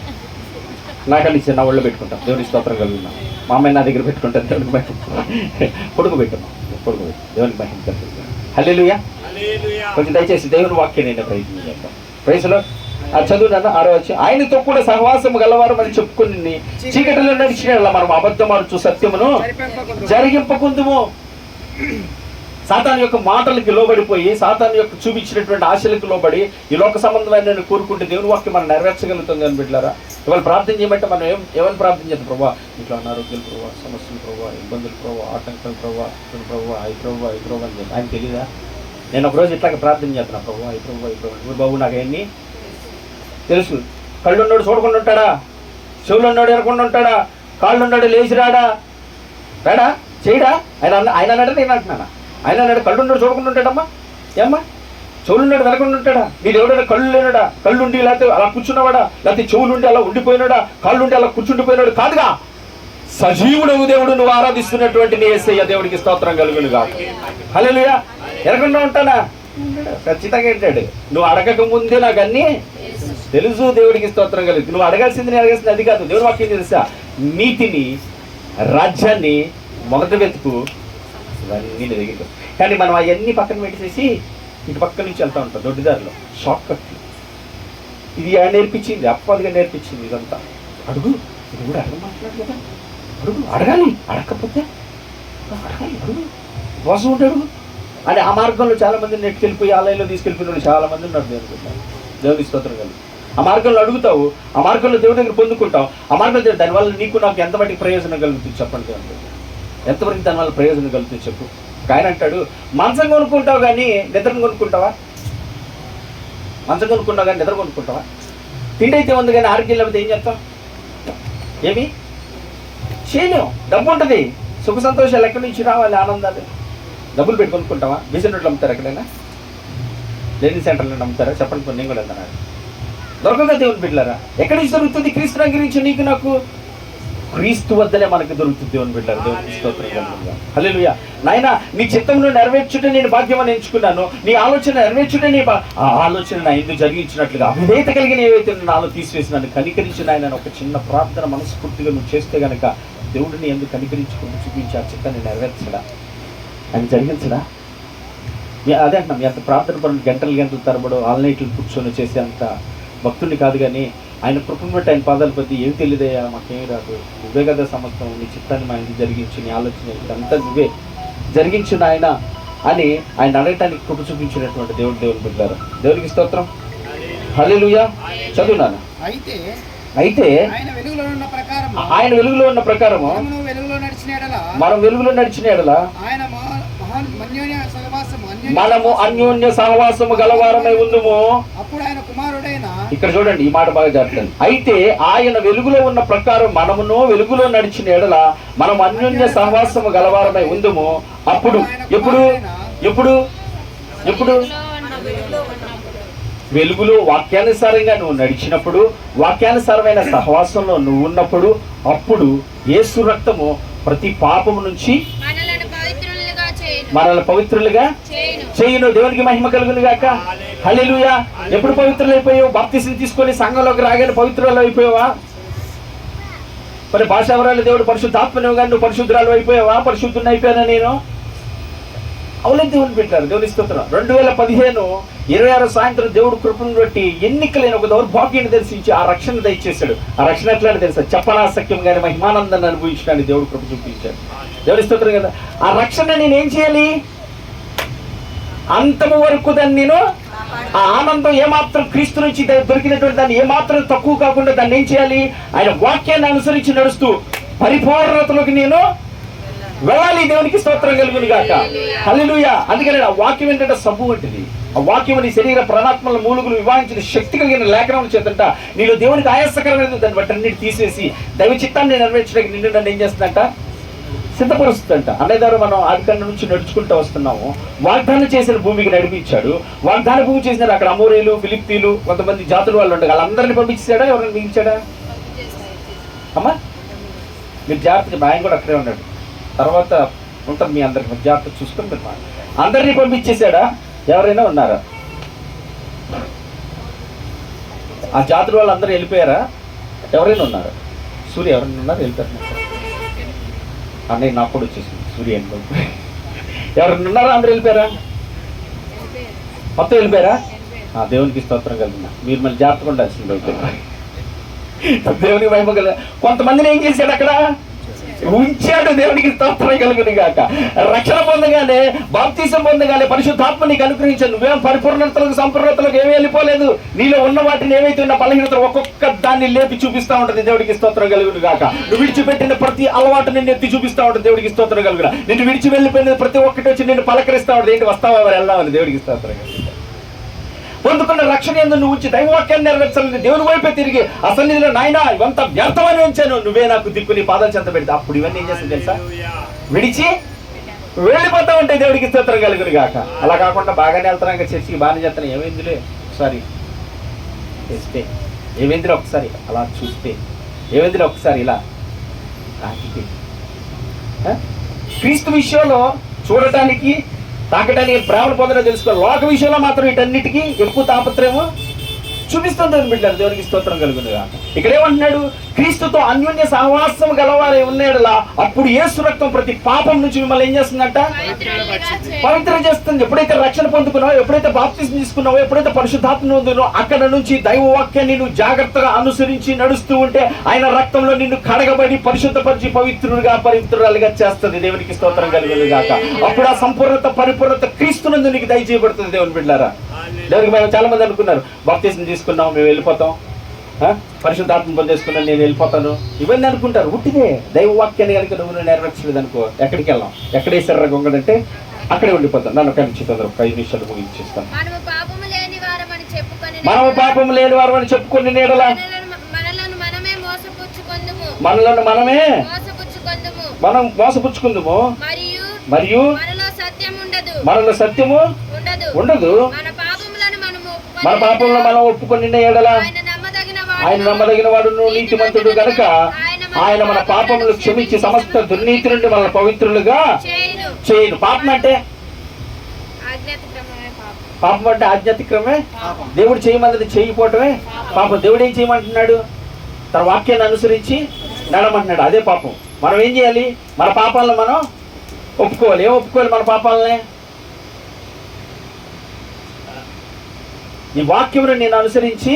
నాకన్నా ఇచ్చే నా ఒళ్ళు పెట్టుకుంటాం. దేవుడికి స్తోత్రం కలుగుతున్నాం. మా అమ్మాయి నా దగ్గర పెట్టుకుంటాను. దేవుడికి మహిమ. పొడుగు పెట్టున్నాం. దేవునికి మహిమ కలుగుతుంది. హల్లెలూయా. కొంచెం దయచేసి దేవుని వాక్యం నేను ప్రయత్నం చేద్దాం. Praise the lord. ఆ చదువునన్న 6వ వచనం. ఆయనతో కూడా సహవాసం గలవారు అని చెప్పుకుని చీకటిలో నడిచిన మనం అబద్ధమాడుచు సత్యమును జరిగింపకుందుము. సాతాను యొక్క మాటలకు లోబడిపోయి, సాతాను యొక్క చూపించినటువంటి ఆశలకు లోబడి ఈ లోక సంబంధమైన కోరుకుంటే దేవుని వాక్యం మనం నెరవేర్చగలుగుతుంది అని బిడ్డలారా. ఇవాళ ప్రార్థన చేయమంటే మనం ఏమని ప్రార్థన చేద్దాం? ప్రభావ ఇంట్లో అనారోగ్యాలు ప్రభావ, సమస్యలు ప్రభావ, ఇబ్బందులు ప్రభావ, ఆటంకాలు ప్రభావ, ఐ ప్రభావ అని చెప్పి ఆయన తెలీదా? నేను ఒకరోజు ఇట్లాగ ప్రార్థన చేస్తున్నా, ప్రభావ ఐ ప్రభావ బాబు నాకు అవన్నీ తెలుసు. కళ్ళు ఉన్నాడు చూడకుండా ఉంటాడా? చెవులు ఉన్నాడు వినకుండా ఉంటాడా? కాళ్ళు ఉన్నాడు లేచి రాడా? చేయడా? ఆయన అన్నాడా నేను అంటున్నానా? ఆయన అన్నాడు కళ్ళు ఉన్నాడు చూడకుండా ఉంటాడమ్మా? ఏమ్మా చెవులు ఉన్నాడు వెనకుండా ఉంటాడా? మీరు ఎవడైనా కళ్ళు లేనాడా? కళ్ళు ఉండి లేకపోతే అలా కూర్చున్నవాడా? లేకపోతే చెవులు ఉండి అలా ఉండిపోయినాడా? కాళ్ళు ఉండి అలా కూర్చుండిపోయినాడు కాదుగా. సజీవుడవు దేవుడు నువ్వు ఆరాధిస్తున్నటువంటి నీ యేసయ్య దేవుడికి స్తోత్రం కలుగునుగా. హల్లెలూయా. ఎరగకుండా ఉంటానా? ఖచ్చితంగా ఏంటాడు. నువ్వు అడగక ముందే నాకు అన్నీ తెలుసు. దేవుడికి స్తోత్రం కలుగు. నువ్వు అడగాల్సింది నేను అడగాల్సింది అది కాదు. దేవుడు వాక్యం తెలుసా? నీతిని, రాజ్యాన్ని మొదట వెతుకు, ఇవన్నీ దగ్గర. కానీ మనం అవన్నీ పక్కన పెట్టేసి ఇటు పక్క నుంచి వెళ్తూ ఉంటాం దొడ్డిదారిలో, షార్ట్ కట్లు. ఇది నేర్పించింది, అప్పదిగా నేర్పించింది ఇదంతా. అడుగు, ఇది కూడా అడగమంటున్నాడు కదా, అడుగు, అడగాలి. అడగకపోతే అడగాలి, అడుగు, ఉపవాసం ఉంటాడు అని ఆ మార్గంలో చాలా మందిని నెట్టుకెళ్ళిపోయి ఆలయంలో తీసుకెళ్ళిపోయిన చాలా మంది ఉన్నారు. దేవుడి స్తోత్రం కలిగి ఆ మార్గంలో అడుగుతావు, ఆ మార్గంలో దేవుడి దగ్గర పొందుకుంటావు. ఆ మార్గంలో దానివల్ల నీకు నాకు ఎంతవరకు ప్రయోజనం కలుగుతుంది చెప్పండి? ఎంతవరకు దానివల్ల ప్రయోజనం కలుగుతుంది చెప్పు. ఆయన అంటాడు, మంచం కొనుక్కుంటావు కానీ నిద్రను కొనుక్కుంటావా? మంచం కొనుక్కుంటావు కానీ నిద్ర కొనుక్కుంటావా? తిండి అయితే ఉంది కానీ ఆరోగ్యం లేకపోతే ఏం చేస్తాం? ఏమి చేయలేం. డబ్బు ఉంటుంది, సుఖ సంతోషాలు ఎక్కడి నుంచి రావాలి? ఆనందాలు డబ్బులు పెట్టి కొనుక్కుంటావా? బిజినెస్ నోట్లు అమ్ముతారు ఎక్కడైనా? లేడీ సెంటర్లో అమ్ముతారా? చెప్పండి, నేను కూడా వెళ్తున్నాను. దొరకగా దేవుని బిడ్డలారా. ఎక్కడి నుంచి దొరుకుతుంది? క్రీస్తు గురించి నీకు నాకు క్రీస్తు వద్దనే మనకు దొరుకుతుంది దేవుని బిడ్డలారా. దేవునికి స్తోత్రం కలుగునుగా. హల్లెలూయా. నాయనా నీ చిత్తంలో నెరవేర్చుటే నేను భాగ్యమని ఎంచుకున్నాను. నీ ఆలోచన నెరవేర్చుటే నీ ఆ ఆలోచన నా ఎందుకు జరిగించినట్లుగా అవిధేయత కలిగిన ఏవైతే నాలో తీసివేసినాను కనికరించిన ఆయన ఒక చిన్న ప్రార్థన మనస్ఫూర్తిగా నువ్వు చేస్తే గనక దేవుడిని ఎందుకు కనికరించుకుని చూపించి ఆ చిత్తాన్ని నెరవేర్చడా, ఆయన జరిగించడా? అదే అంటున్నాం, ఎంత ప్రార్థన పనులు గంటలు తరబడు ఆల్ నైట్లు కూర్చొని చేసే అంత భక్తుడిని కాదు. కానీ ఆయన కృపను బట్టి ఆయన పాదాలు పట్టి ఏం తెలియదయ్యా, మాకేం రాదు, నువ్వే కదా సమస్తం, నీ చిత్తాన్ని మా ఇంటికి జరిగించి నీ ఆలోచన ఇదంతా నువ్వే జరిగించిన ఆయన అని ఆయన అడగటానికి కృప చూపించినటువంటి దేవుని బిడ్డలారా. దేవునికి స్తోత్రం. హల్లెలూయా. చదువునాను. అయితే ఆయన వెలుగులో ఉన్న ప్రకారము మనం వెలుగులో నడిచిన ఎడల మనము అన్యోన్య సహవాసము గలవారమై ఉందుము. ఇక్కడ చూడండి, ఈ మాట బాగా చెప్తాను. అయితే ఆయన వెలుగులో ఉన్న ప్రకారం మనమును వెలుగులో నడిచిన ఎడల మనం అన్యోన్య సహవాసము గలవారమై ఉందుము. అప్పుడు ఎప్పుడు ఎప్పుడు ఎప్పుడు వెలుగులో వాక్యానుసారంగా నువ్వు నడిచినప్పుడు, వాక్యానుసారమైన సహవాసంలో నువ్వు ఉన్నప్పుడు, అప్పుడు యేసు రక్తము ప్రతి పాపము నుంచి మనల్ని పవిత్రులుగా చేయును. దేవునికి మహిమ కలుగును గాక. హల్లెలూయా. ఎప్పుడు పవిత్రులైపోయావు? బాప్తిసం తీసుకొని సంఘంలోకి రాగానే పవిత్రులు అయిపోయావా? మరి భాషావరాలు దేవుడు పరిశుద్ధాత్మను కానీ నువ్వు పరిశుద్ధురాలు అయిపోయావా? పరిశుద్ధుని అయిపోయానా నేను? అవులేదు దేవుని పెట్టారు. దేవుని స్తోత్రం. 2015 26 సాయంత్రం దేవుడు కృపను బట్టి ఎన్నికలైన ఒక దౌర్భాగ్యాన్ని దర్శించి ఆ రక్షణ దయచేశాడు. ఆ రక్షణ ఎట్లా తెలుసా? చెప్పనాసక్యం కానీ మహిమానందాన్ని అనుభవించడానికి దేవుడు కృప చూపించాడు. దేవుని స్తోత్రం కదా. ఆ రక్షణ నేనేం చేయాలి? అంతము వరకు దాన్ని నేను ఆ ఆనందం ఏమాత్రం క్రీస్తు నుంచి దొరికినటువంటి దాన్ని ఏమాత్రం తక్కువ కాకుండా దాన్ని ఏం చేయాలి? ఆయన వాక్యాన్ని అనుసరించి నడుస్తూ పరిపూర్ణతలోకి నేను వెళ్ళాలి. దేవునికి స్తోత్రం కలుగును గాక. హల్లెలూయా. అందుకని ఆ వాక్యం ఏంటంటే సబ్బు వంటిది. ఆ వాక్యం నీ శరీర ప్రాణాత్మల మూలుగులు వివాహించిన శక్తి కలిగిన లేఖనం చేతంట నీలో దేవునికి ఆయాసకరమైన దాన్ని బట్టి అన్నిటి తీసేసి దైవ చిత్తాన్ని నెరవేర్చడానికి నిన్ను నన్ను ఏం చేస్తుందంట? సిద్ధపరుస్తుందంట. అనేదారు మనం ఆదికాండం నుంచి నడుచుకుంటూ వస్తున్నాము. వాగ్దానం చేసిన భూమికి నడిపించాడు. వాగ్దాన భూమి చేసినారు. అక్కడ అమోరీలు, ఫిలిప్తీలు, కొంతమంది జాతుల వాళ్ళు ఉంటారు. వాళ్ళందరినీ పంపించాడా? ఎవరైనా మిగిల్చాడా? అమ్మా మీరు జాగ్రత్తగా, ఆయన కూడా అక్కడే ఉన్నాడు. తర్వాత ఉంటారు మీ అందరికి జాగ్రత్త చూసుకొని మీరు అందరినీ పంపించేశాడా? ఎవరైనా ఉన్నారా? ఆ జాతుల వాళ్ళు అందరూ వెళ్ళిపోయారా? ఎవరైనా ఉన్నారా? సూర్య ఎవరైనా ఉన్నారు? వెళ్తారు. అన్నయ్య నాకు కూడా వచ్చేసింది సూర్య. ఎవరైనా ఉన్నారా? అందరూ వెళ్ళిపోయారా? మొత్తం వెళ్ళిపోయారా? దేవునికి స్తోత్రం కలిగిన మీరు మళ్ళీ జాగ్రత్తగా ఉండాల్సింది దేవునికి మహిమ కలిగిన. కొంతమందిని ఏం చేశాడు అక్కడ ఉంచాడు. దేవునికి స్తోత్రం కలుగును గాక. రక్షణ పొందగానే, బాప్తీసం పొందగానే పరిశుద్ధాత్మ నీకు అనుగ్రహించాడు. నువ్వేం పరిపూర్ణతలకు సంపూర్ణతలకు ఏమీ వెళ్ళిపోలేదు. నీలో ఉన్న వాటిని ఏవైతే ఉన్న బలహీనతలు ఒక్కొక్క దాన్ని లేపి చూపిస్తా ఉంటుంది. దేవుడికి స్తోత్రం కలుగును గాక. నువ్వు విడిచిపెట్టిన ప్రతి అలవాటు నిన్ను ఎత్తి చూపిస్తా ఉంటుంది. దేవుడికి స్తోత్రం కలుగున. నిన్ను విడిచి వెళ్ళిపోయిన ప్రతి ఒక్కటి వచ్చి నిన్ను పలకరిస్తా ఉంటుంది. ఏంటి వస్తావా ఎవరు వెళ్దామని. దేవుడికి స్తోత్రం కలుగును. పొందుకున్న రక్షణ ఎందు నువ్వు ఉంచి దైవవాక్యాన్ని నెరవేర్చాలని దేవుని వైపే తిరిగి అసలు నాయనా ఇవంతా వ్యర్థమని ఉంచాను, నువ్వే నాకు దిక్కు, నీ పాదాలు చెంత పెడితే అప్పుడు ఇవన్నీ ఏం చేస్తుంది తెలుసా, విడిచి వెళ్ళిపోతా ఉంటాయి. దేవుడికి స్తోత్రం కలుగును గాక. అలా కాకుండా బాగానే వెళ్తున్నాక చర్చికి బాగానే చేస్తాను, ఏమైందిలే ఒకసారి చేస్తే, ఏమైందిలే ఒకసారి అలా చూస్తే, ఏమైందిలే ఒకసారి ఇలా తాకితే. క్రీస్తు విషయంలో చూడటానికి తాకటానికి ప్రేమను పొందడం తెలుసుకోవాలి. లోక విషయంలో మాత్రం వీటన్నిటికీ ఎక్కువ తాపత్రయము చూపిస్తుంది బిడ్డలు. దేవునికి స్తోత్రం కలుగును గాక. ఇక్కడ ఏమంటున్నాడు, క్రీస్తుతో అన్యోన్య సహవాసం గలవారే ఉన్నాడులా అప్పుడు యేసు రక్తం ప్రతి పాపం నుంచి మిమ్మల్ని ఏం చేస్తుందంట, పవిత్రం చేస్తుంది. ఎప్పుడైతే రక్షణ పొందుకున్నావో, ఎప్పుడైతే బాప్తిజం తీసుకున్నావో, ఎప్పుడైతే పరిశుద్ధాత్మను పొందుకున్నావో, అక్కడ నుంచి దైవ వాక్యాన్ని నువ్వు జాగ్రత్తగా అనుసరించి నడుస్తూ ఉంటే ఆయన రక్తంలో నిన్ను కడగబడి పరిశుద్ధపరిచి పవిత్రురాలుగా చేస్తుంది. దేవునికి స్తోత్రం కలుగును గాక. అప్పుడు ఆ సంపూర్ణత పరిపూర్ణత క్రీస్తునందు నీకు దయచేయబడుతుంది. దేవుని బిడ్డలారా, దేవునికి మేము చాలా మంది అనుకున్నారు, బాప్తిజం తీసుకున్నాం మేము వెళ్ళిపోతాం, పరిశుద్ధాత్మ పొందేసుకున్నాను నేను వెళ్ళిపోతాను, ఇవన్నీ అనుకుంటారు. ఉట్టిదే. దైవ వాక్యాన్ని కనుక నువ్వు నెరవేర్చలేదు అనుకో, ఎక్కడికి వెళ్ళాం, ఎక్కడేసారా గొంగడంటే అక్కడే ఉండిపోతాం. నన్ను ఒక నిమిషం 5 నిమిషాలు ముగించేస్తాను. మనము పాపము లేని వారం అని చెప్పుకొని నీడలా మనలను మనం మోసపుచ్చుకుందుము, మరియు మనలో సత్యము ఉండదు. మన పాపంలో మనం ఒప్పుకొని ఏడలా ఆయన నమ్మదగిన వాడు నీతిమంతుడు గనుక ఆయన మన పాపములు క్షమించి సమస్త దుర్నీతి నుండి మన పవిత్రులుగా చేయను. పాపం అంటే ఆజ్ఞాతిక్రమే. దేవుడు చేయమన్నది చేయకపోవటమే పాపం. దేవుడు ఏం చేయమంటున్నాడు, తన వాక్యాన్ని అనుసరించి నడమంటున్నాడు, అదే పాపం. మనం ఏం చేయాలి, మన పాపాలను మనం ఒప్పుకోవాలి. ఏం ఒప్పుకోవాలి మన పాపాలనే, నీ వాక్యమును నేను అనుసరించి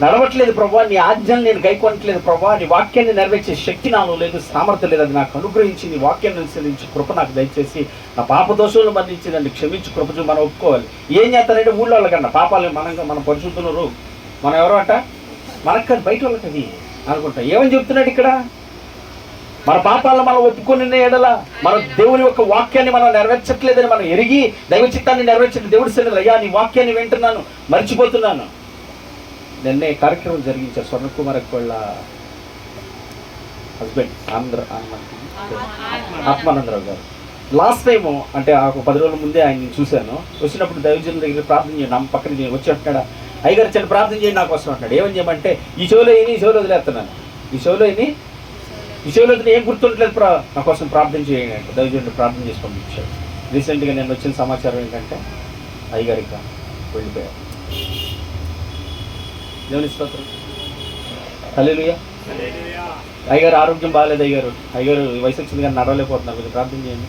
నడవట్లేదు ప్రభా, నీ ఆజ్ఞలు నేను గైకొనట్లేదు ప్రభా, నీ వాక్యాన్ని నెరవేర్చే శక్తి నాలో లేదు, సామర్థ్యం లేదు, అది నాకు అనుగ్రహించి నీ వాక్యాన్ని అనుసరించి కృప నాకు దయచేసి నా పాప దోషాలను మన్నించి నన్ను క్షమించి కృపచు. మనం ఒప్పుకోవాలి. ఏం చేస్తారంటే ఊళ్ళో వాళ్ళకన్నా పాపాలు మన పరిశుద్ధులు మనం ఎవరో అంట, మనకు కాదు బయట వాళ్ళకి అది అనుకుంటా. ఏమని చెప్తున్నాడు ఇక్కడ, మన పాపాలను మనం ఒప్పుకొని ఎడల మన దేవుని యొక్క వాక్యాన్ని మనం నెరవేర్చట్లేదని మనం ఎరిగి దైవ చిత్తాన్ని నెరవేర్చట్లేదు. దేవుడి సన్నిధిలో అయ్యా నీ వాక్యాన్ని వింటున్నాను, మర్చిపోతున్నాను. నిన్నే కార్యక్రమం జరిగించారు స్వర్ణకుమార్ వాళ్ళ హస్బెండ్ ఆత్మానందరావు గారు. లాస్ట్ టైము అంటే 10 రోజుల ముందే ఆయన చూశాను. వచ్చినప్పుడు దైవజనుల దగ్గర ప్రార్థన చేయండి, నా పక్కన వచ్చి అంటున్నాడు, అయ్యగారు చిన్న ప్రార్థన చేయండి నా కోసం అంటున్నాడు. ఏమని చేయమంటే ఈ చెవులో ఈ చెవులో వదిలేస్తున్నాను, ఈ చెవులో ఏం గుర్తుండలేదు, నా కోసం ప్రార్థన చేయండి అంటే దైవజనుడు ప్రార్థన చేసి పంపించాడు. రీసెంట్గా నేను వచ్చిన సమాచారం ఏంటంటే అయ్యగారిక వెళ్ళిపోయారు. దేవుని స్తోత్రం, హల్లెలూయా. అయ్యగారు ఆరోగ్యం బాగాలేదు, అయ్యగారు వయసు వచ్చింది కానీ నడవలేకపోతున్నారు, కొంచెం ప్రార్థన చేయండి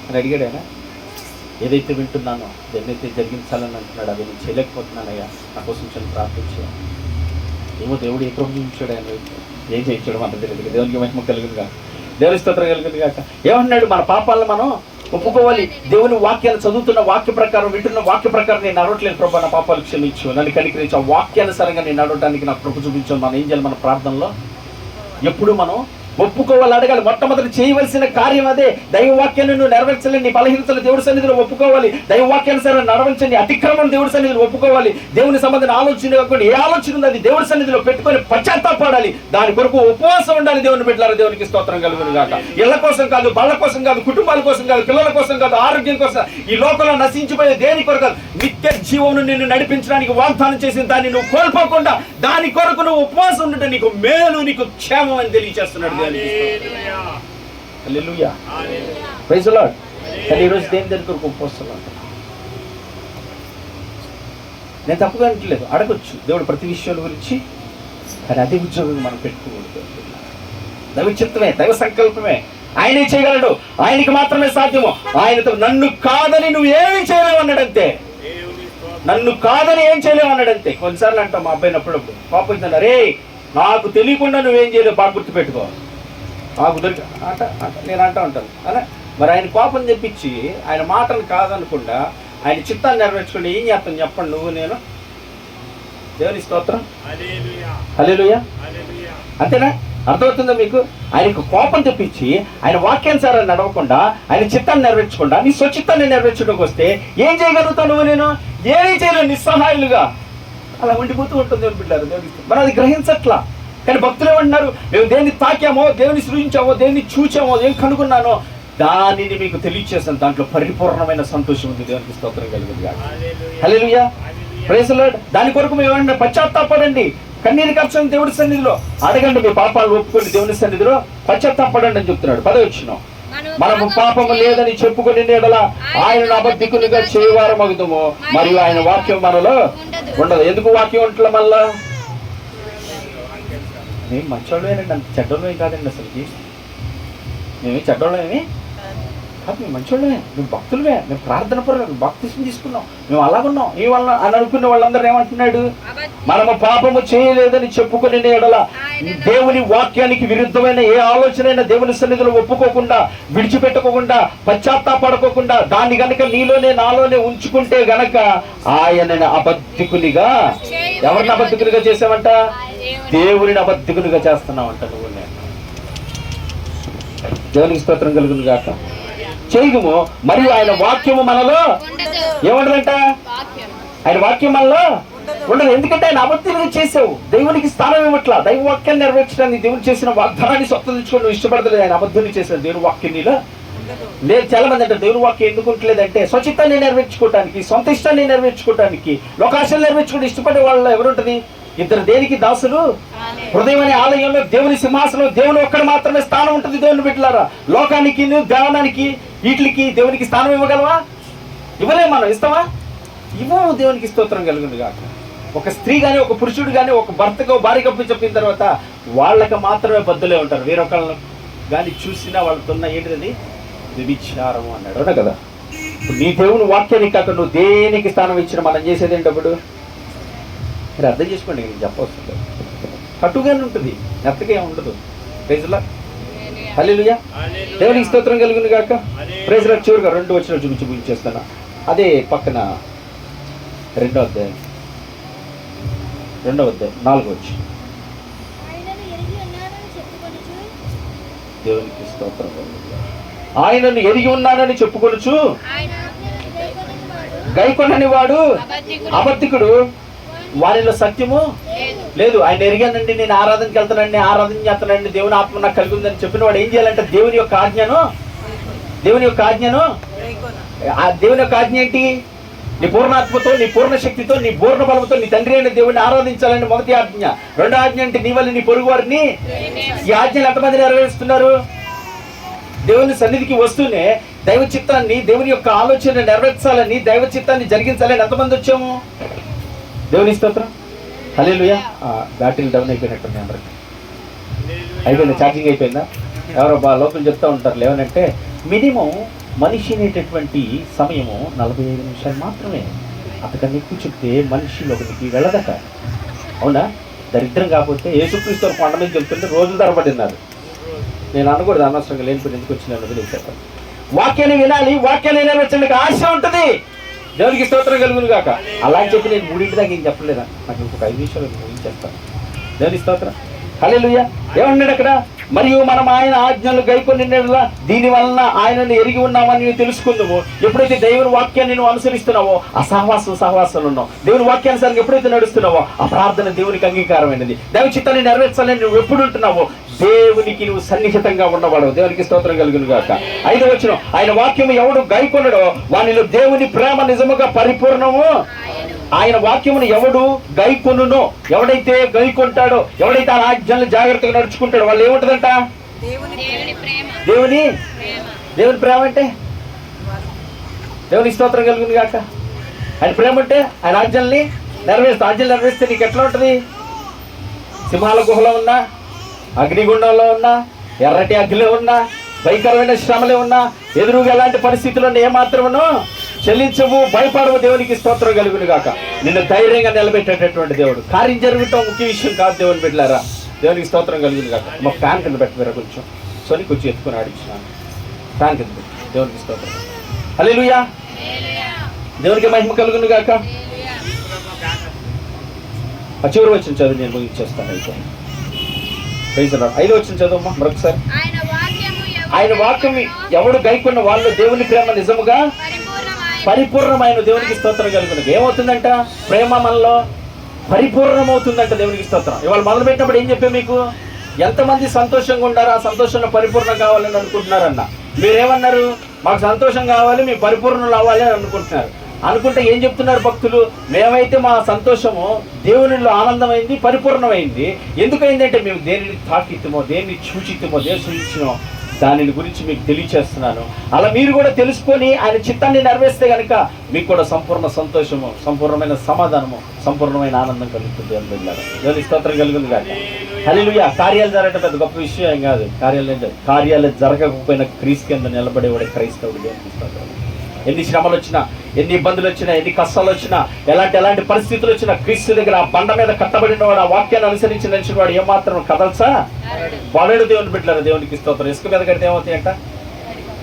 అని అడిగాడు. ఆయన ఏదైతే వింటున్నానో దేన్నైతే జరిగించాలని అంటున్నాడు అది నేను చేయలేకపోతున్నాను అయ్యా, నా కోసం చిన్న ప్రార్థన చేయాలి. ఏమో దేవుడు ఏ కృప చూపించాడు, ఆయన ఏం చేయించాడు అంత తెలియదు. దేవునికి మహిమ కలుగును కాక, దేవుని స్తోత్రం కలుగును కాక. ఏమన్నాడు, మన పాపాలను మనం ఒప్పుకోవాలి. దేవుని వాక్యాలు చదువుతున్న వాక్య ప్రకారం, వింటున్న వాక్య ప్రకారం నేను నడవట్లేదు ప్రభా, నా పాపాలు క్షమించు, నన్ను కనికరించు, ఆ వాక్యానుసారంగా నేను నడవడానికి నాకు కృప చూపించాను. మనం ఏం చేయాలి, మన ప్రార్థనలో ఎప్పుడు మనం ఒప్పుకోవాలి, అడగాలి. మొట్టమొదటి చేయవలసిన కార్యం అదే. దైవవాక్యాన్ని నువ్వు నెరవేర్చలేని నీ బలహీనతలు దేవుడి సన్నిధిలో ఒప్పుకోవాలి. దైవవాక్యానుసారం నడవచ్చని అతిక్రమం దేవుడి సన్నిధిలో ఒప్పుకోవాలి. దేవుని సంబంధించిన ఆలోచన కాకుండా ఏ ఆలోచన ఉంది అది దేవుడి సన్నిధిలో పెట్టుకొని పశ్చాత్తాపడాలి. దాని కొరకు ఉపవాసం ఉండాలి. దేవుని బిడ్డలారా, దేవునికి స్తోత్రం కలుగును గాక. ఇళ్ల కోసం కాదు, బళ్ళ కోసం కాదు, కుటుంబాల కోసం కాదు, పిల్లల కోసం కాదు, ఆరోగ్యం కోసం, ఈ లోకంలో నశించిపోయే దేని కొరకు కాదు, నిత్య జీవమును నిన్ను నడిపించడానికి వాగ్దానం చేసిన దాన్ని నువ్వు కోల్పోకుండా దాని కొరకు నువ్వు ఉపవాసం ఉంటే నీకు మేలు, నీకు క్షేమం అని తెలియజేస్తున్నాడు. హల్లెలూయా, ప్రైజ్ ది లార్డ్. కానీ ఈరోజు దేని కొరకు ఉపవాసం అంట, నేను తప్పుగా అనట్లేదు, అడగొచ్చు దేవుడు ప్రతి విషయాల గురించి, కానీ అదే ఉద్యోగం మనం పెట్టుకోకూడదు. దైవ చిత్తమే, దైవ సంకల్పమే, ఆయనే చేయగలడు, ఆయనకి మాత్రమే సాధ్యము. ఆయనతో నన్ను కాదని నువ్వు ఏమి చేయలేవు అన్నాడంతే. నన్ను కాదని ఏం చేయలేవు అన్నాడు అంతే. కొన్నిసార్లు అంటాం మా అబ్బాయిని అప్పుడప్పుడు కోపం వచ్చిందా, రే నాకు తెలియకుండా నువ్వేం చేయలేవు బాగా గుర్తుపెట్టుకో, నాకు దొరికి అంట నేను అంటూ ఉంటాను అలా. మరి ఆయన కోపం తెప్పించి ఆయన మాటలు కాదనకుండా ఆయన చిత్తాన్ని నెరవేర్చుకుంటే ఏం చేస్తాను చెప్పండి నువ్వు నేను? దేవుని స్తోత్రం, హల్లెలూయా. అంతేనా? అర్థమవుతుందా మీకు? ఆయనకు కోపం తెప్పించి ఆయన వాక్యానుసారాన్ని నడవకుండా ఆయన చిత్తాన్ని నెరవేర్చకుండా నీ స్వచిత్తాన్ని నెరవేర్చడానికి వస్తే ఏం చేయగలుగుతావు నువ్వు? నేను ఏమీ చేయలేను, నిస్సహాయులుగా అలా ఉండిపోతూ ఉంటుంది దేవుని బిడ్డలారా. దేవుని మరి అది గ్రహించట్లా. కానీ భక్తులు ఏమంటున్నారు, మేము దేన్ని తాకామో, దేవుని సృజించామో, దేన్ని చూచామో, ఏం కనుగొన్నానో దానిని మీకు తెలియచేసాను. దాంట్లో పరిపూర్ణమైన సంతోషం ఉంది. దేవునికి స్తోత్రం కలుగుతుంది గాక. హల్లెలూయా, ప్రైజ్ ది లార్డ్. దాని కొరకు మేము ఏమన్నా పశ్చాత్తాపడండి, కన్నీరు కార్చండి దేవుడి సన్నిధిలో, అడగండి మీ పాపాలు ఒప్పుకోండి దేవుని సన్నిధిలో పశ్చాత్తాపడండి అని చెప్తున్నాడు. 10వ వచనం, మనము పాపము లేదని చెప్పుకుని ఎడల ఆయనను అబద్ధికునిగా చేయవారమగుదుము మరియు ఆయన వాక్యం మనలో ఉండదు. ఎందుకు వాక్యం ఉంటలే? మళ్ళా మేము మంచోళ్ళమేనండి, అంత చెడ్డోళ్ళమే కాదండి. అసలుకి మేమే చెడ్డోళ్ళమేమి కాదు, మేము మంచోళ్ళమే, మేము భక్తులమే, మేము ప్రార్థన పరులు, బాప్తిసం తీసుకున్నాం, మేము అలాగున్నాం ఈ వల్ల అని అనుకున్న వాళ్ళందరూ ఏమంటున్నాడు? మనము పాపము చేయలేదని చెప్పుకుని ఎడల దేవుని వాక్యానికి విరుద్ధమైన ఏ ఆలోచన దేవుని సన్నిధిలో ఒప్పుకోకుండా, విడిచిపెట్టుకోకుండా, పశ్చాత్తాపడుకోకుండా దాన్ని గనక నీలోనే నాలోనే ఉంచుకుంటే గనక ఆయనని అబద్ధికునిగా, ఎవరిని అబద్ధికునిగా చేసావంట? దేవుని అబద్ధికునిగా చేస్తున్నావంట నువ్వు. నేను దేవునికి స్తోత్రం కలుగును గాక. చేయదుము మరియు ఆయన వాక్యము మనలో ఏమంటదంట? ఆయన వాక్యం మనలో ఉండదు. ఎందుకంటే ఆయన అబద్ధిగా చేసావు, దేవునికి స్థానం ఇవ్వట్లా. దైవ వాక్యాన్ని నెరవేర్చడానికి దేవుడు చేసిన వాగ్దానాన్ని స్వతంత్రించుకొని నువ్వు ఇష్టపడతలేదు. ఆయన అబద్ధాన్ని చేసిన దేవుని వాక్యం నీలో లేదు. చాలా మంది అంటే దేవుని వాక్యం ఎందుకు ఉంటలేదంటే స్వచిత్తాన్ని నెరవేర్చుకోవడానికి, సొంత ఇష్టాన్ని నెరవేర్చుకోవడానికి, లోకాశాన్ని నెరవేర్చుకుంటే ఇష్టపడే వాళ్ళలో ఎవరుంటది? ఇద్దరు దేనికి దాసులు? హృదయం అనే ఆలయంలో దేవుని సింహాసనం, దేవుని ఒక్కడ మాత్రమే స్థానం ఉంటుంది. దేవుని బిడ్డలారా, లోకానికి, జ్ఞానానికి, వీటికి దేవునికి స్థానం ఇవ్వగలవా? ఇవ్వలేము. మనం ఇస్తావా? ఇవ్వము. దేవునికి స్తోత్రం కలుగును గాక. ఒక స్త్రీ కానీ, ఒక పురుషుడు కానీ, ఒక భర్తకు భార్యకు చెప్పిన తర్వాత వాళ్ళకి మాత్రమే బద్దులే ఉంటారు. వేరొకళ్ళని కానీ చూసినా వాళ్ళతో ఏంటిది? వ్యభిచారము అన్నాడు. అవునా కదా? నీ దేవుని వాక్యానికి కాక నువ్వు దేనికి స్థానం ఇచ్చిన మనం చేసేది ఏంటప్పుడు? మీరు అర్థం చేసుకోండి, నేను చెప్పవస్తుంది. కట్టుగానే ఉంటుంది, మెత్తగా ఉండదు. Praise the lord, hallelujah. దేవునికి స్తోత్రం కలుగును గాక. Praise the lord. చివరిగా 2 వచనాలు చూపించేస్తాను. అదే పక్కన 2వ అధ్యాయం 4వ వచనం. దేవునికి స్తోత్రం కలుగును గాక. ఆయనను ఎరిగి ఉన్నానని చెప్పుకొనుచు గైకొనని వాడు అబద్ధికుడు, వారిలో సత్యము లేదు. ఆయన ఎరిగానండి, నేను ఆరాధనకి వెళ్తానండి, ఆరాధన చేస్తానండి, దేవుని ఆత్మ నాకు కలిగి ఉందని చెప్పిన వాడు ఏం చేయాలంటే దేవుని యొక్క ఆజ్ఞను దేవుని యొక్క ఆజ్ఞ ఏంటి? నీ పూర్ణాత్మతో, నీ పూర్ణ శక్తితో, నీ పూర్ణ బలంతో నీ తండ్రి అయిన దేవుని ఆరాధించాలని మొదటి ఆజ్ఞ. రెండో ఆజ్ఞ అంటే నీ వల్ల నీ పొరుగు వారిని. ఈ ఆజ్ఞలు ఎంతమంది నెరవేరుస్తున్నారు? దేవుని సన్నిధికి వస్తూనే దైవ చిత్తాన్ని, దేవుని యొక్క ఆలోచన నెరవేర్చాలని, దైవ చిత్తాన్ని జరిగించాలని ఎంతమంది వచ్చాము? దేవుని స్తోత్రం, హల్లెలూయా. బ్యాటరీలు డౌన్ అయిపోయినట్టుంది అందరికి. అయిపోయిందా? ఛార్జింగ్ అయిపోయిందా? ఎవరో లోపల చెప్తూ ఉంటారు ఏమనంటే మినిమం మనిషి అనేటటువంటి సమయము 45 నిమిషాలు మాత్రమే. అంతకన్నా ఎక్కువ చెప్తే మనిషి లోపలికి వెళ్ళదట. అవునా? దరిద్రం కాకపోతే యేసుక్రీస్తు కొండ మీద చెప్తుంటే రోజుల తరబడిన్నారు. నేను అనకూడదు, అనవసరంగా లేనిపోయి ఎందుకు వచ్చిన వదిలేసాను. వాక్యాన్ని వినాలి, వాక్యాన్ని నెరవేర్చడానికి ఆశ ఉంటుంది. దేవునికి స్తోత్రం కలుగును గాక. అలా అని చెప్పి నేను 3 దాకా ఏం చెప్పలేదా? నాకు ఇంకొక 5 నిమిషాలు ముగించేస్తాను. దేవుని స్తోత్రం, హల్లెలూయా. ఏమన్నాడు అక్కడ? మరియు మనం ఆయన ఆజ్ఞలు గైకొని దీని వలన ఆయనను ఎరిగి ఉన్నామని తెలుసుకుందాము. ఎప్పుడైతే దేవుని వాక్యాన్ని నువ్వు అనుసరిస్తున్నావో ఆ సహవాసాలు ఉన్నావు. దేవుని వాక్యానుసారంగా ఎప్పుడైతే నడుస్తున్నావో ఆ ప్రార్థన దేవునికి అంగీకారమైనది. దైవ చిత్తాన్ని నెరవేర్చాలని నువ్వు ఎప్పుడు ఉంటున్నావో దేవునికి నువ్వు సన్నిహితంగా ఉన్నవాడు. దేవునికి స్తోత్రం కలుగును గాక. 5వ వచనం, ఆయన వాక్యము ఎవడు గైకొనడో వానిలో దేవుని ప్రేమ నిజముగా పరిపూర్ణము. ఆయన వాక్యమును ఎవడు గైకొనునో, ఎవడైతే గైకొంటాడో, ఎవడైతే ఆ ఆజ్ఞలను జాగ్రత్తగా నడుచుకుంటాడో వాళ్ళు ఏముంటుందంట? దేవుని ప్రేమ అంటే దేవునికి స్తోత్రం కలుగును గాక. ఆయన ప్రేమ అంటే ఆయన ఆజ్ఞల్ని నెరవేరుస్తా. ఆజ్ఞలు నెరవేరిస్తే నీకు ఎట్లా ఉంటుంది? సింహాల గుహలో ఉన్నా, అగ్నిగుండంలో ఉన్నా, ఎర్రటి అగ్నిలో ఉన్నా, భయంకరమైన శ్రమలే ఉన్నా, ఎదురుగా ఎలాంటి పరిస్థితుల్లో ఏమాత్రమును చెల్లించవు, భయపడవు. దేవునికి స్తోత్రం కలుగును గాక. నిన్ను ధైర్యంగా నిలబెట్టేటటువంటి దేవుడు. కార్యం జరుగుతాం ముఖ్య విషయం కాదు దేవుని బిడ్డలారా. దేవునికి స్తోత్రం కలుగును గాక. మా ఫ్యాన్ కింద పెట్టారా కొంచెం, సోని కొంచెం ఎత్తుకుని ఆడించినాను. ఫ్యాన్ కింద పెట్టు. దేవునికి స్తోత్రం. హల్లెలూయా. దేవునికి మహిమ కలుగును గాక. ఆ చివరి వచ్చిన చదువు నేను ముగించేస్తాను. అయితే 5వ వచ్చిన చదువు మరొకసారి. ఆయన వాక్యం ఎవడు గైకొన్న వాళ్ళు దేవుని ప్రేమ నిజముగా పరిపూర్ణమైన. దేవునికి స్తోత్రం కలుగును. ఏమవుతుందంట? ప్రేమ మనలో పరిపూర్ణమవుతుందంట. దేవునికి స్తోత్రం. ఇవాళ మొదలు పెట్టినప్పుడు ఏం చెప్పాను మీకు? ఎంతమంది సంతోషంగా ఉండారు, ఆ సంతోషంలో పరిపూర్ణం కావాలని అనుకుంటున్నారన్న. మీరేమన్నారు? మాకు సంతోషం కావాలి, మీ పరిపూర్ణలు అవ్వాలి అని అనుకుంటున్నారు. అనుకుంటే ఏం చెప్తున్నారు భక్తులు? మేమైతే మా సంతోషము దేవునిలో ఆనందమైంది, పరిపూర్ణమైంది. ఎందుకైందంటే మేము దేనిని తాకిత్తుమో, దేన్ని చూచిత్తుమో, దేని సూచించినో దానిని గురించి మీకు తెలియచేస్తున్నాను. అలా మీరు కూడా తెలుసుకొని ఆయన చిత్తాన్ని నెరవేరిస్తే కనుక మీకు కూడా సంపూర్ణ సంతోషము, సంపూర్ణమైన సమాధానము, సంపూర్ణమైన ఆనందం కలుగుతుంది. దేవుని స్తోత్రం కలుగుతుంది కాక. హల్లెలూయా. కార్యాలు జరగడం పెద్ద గొప్ప విషయం ఏం కాదు. కార్యాలు జరగకపోయిన క్రీస్తు కింద నిలబడేవాడే క్రైస్తవుడు. దేవునికి స్తోత్రం. ఎన్ని శ్రమలు వచ్చినా, ఎన్ని ఇబ్బందులు వచ్చినా, ఎన్ని కష్టాలు వచ్చినా, ఎలాంటి పరిస్థితులు వచ్చినా క్రీస్తు దగ్గర ఆ బండ మీద కట్టబడిన వాడు, ఆ వాక్యాన్ని అనుసరించి నడిచిన వాడు ఏమాత్రం కదల్సా వాడు దేవుని బిడ్డలారా. దేవునికి స్తోత్రం. ఇసుక మీద కడితే ఏమవుతాయంట?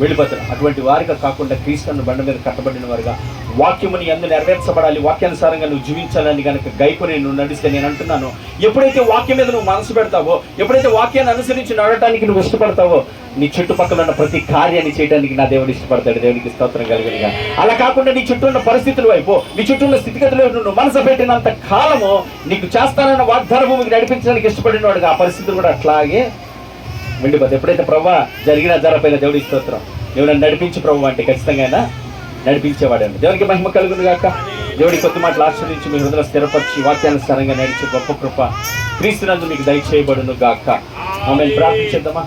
వెళ్ళిపోతారు. అటువంటి వారిగా కాకుండా క్రీస్తును బండ మీద కట్టబడిన వారిగా వాక్యముని యందు నెరవేర్చబడాలి, వాక్యానుసారంగా నువ్వు జీవించాలని కనుక గైకొని నువ్వు నడిస్తే, నేను అంటున్నాను, ఎప్పుడైతే వాక్యం మీద నువ్వు మనసు పెడతావో, ఎప్పుడైతే వాక్యాన్ని అనుసరించి నడవటానికి నువ్వు ఇష్టపడతావో, నీ చుట్టుపక్కల ఉన్న ప్రతి కార్యాన్ని చేయడానికి నా దేవుడు ఇష్టపడతాడు. దేవునికి స్తోత్రం కలుగునుగా. అలా కాకుండా నీ చుట్టూ ఉన్న పరిస్థితుల వైపు, నీ చుట్టూ ఉన్న స్థితిగతులు నువ్వు మనసు పెట్టినంత కాలము నీకు చేస్తానన్న వాగ్దాన భూమికి నడిపించడానికి ఇష్టపడిన వాడుగా ఆ పరిస్థితులు కూడా అట్లాగే వెళ్ళిపోతాయి. ఎప్పుడైతే ప్రభు జరిగినా జరగపోయిన దేవుడి స్తోత్రం, దేవుడు నడిపించి ప్రభు అంటే ఖచ్చితంగా నడిపించేవాడండి. దేవునికి మహిమ కలుగును గాక. దేవుడి కొత్త మాటలు ఆశ్రయించి మీ హృదయ స్థిరపరిచి వాక్యానుసారంగా నడిచే గొప్ప కృప క్రీస్తునందు మీకు దయచేయబడును గాక. ఆమె ప్రార్థించేద్దామా?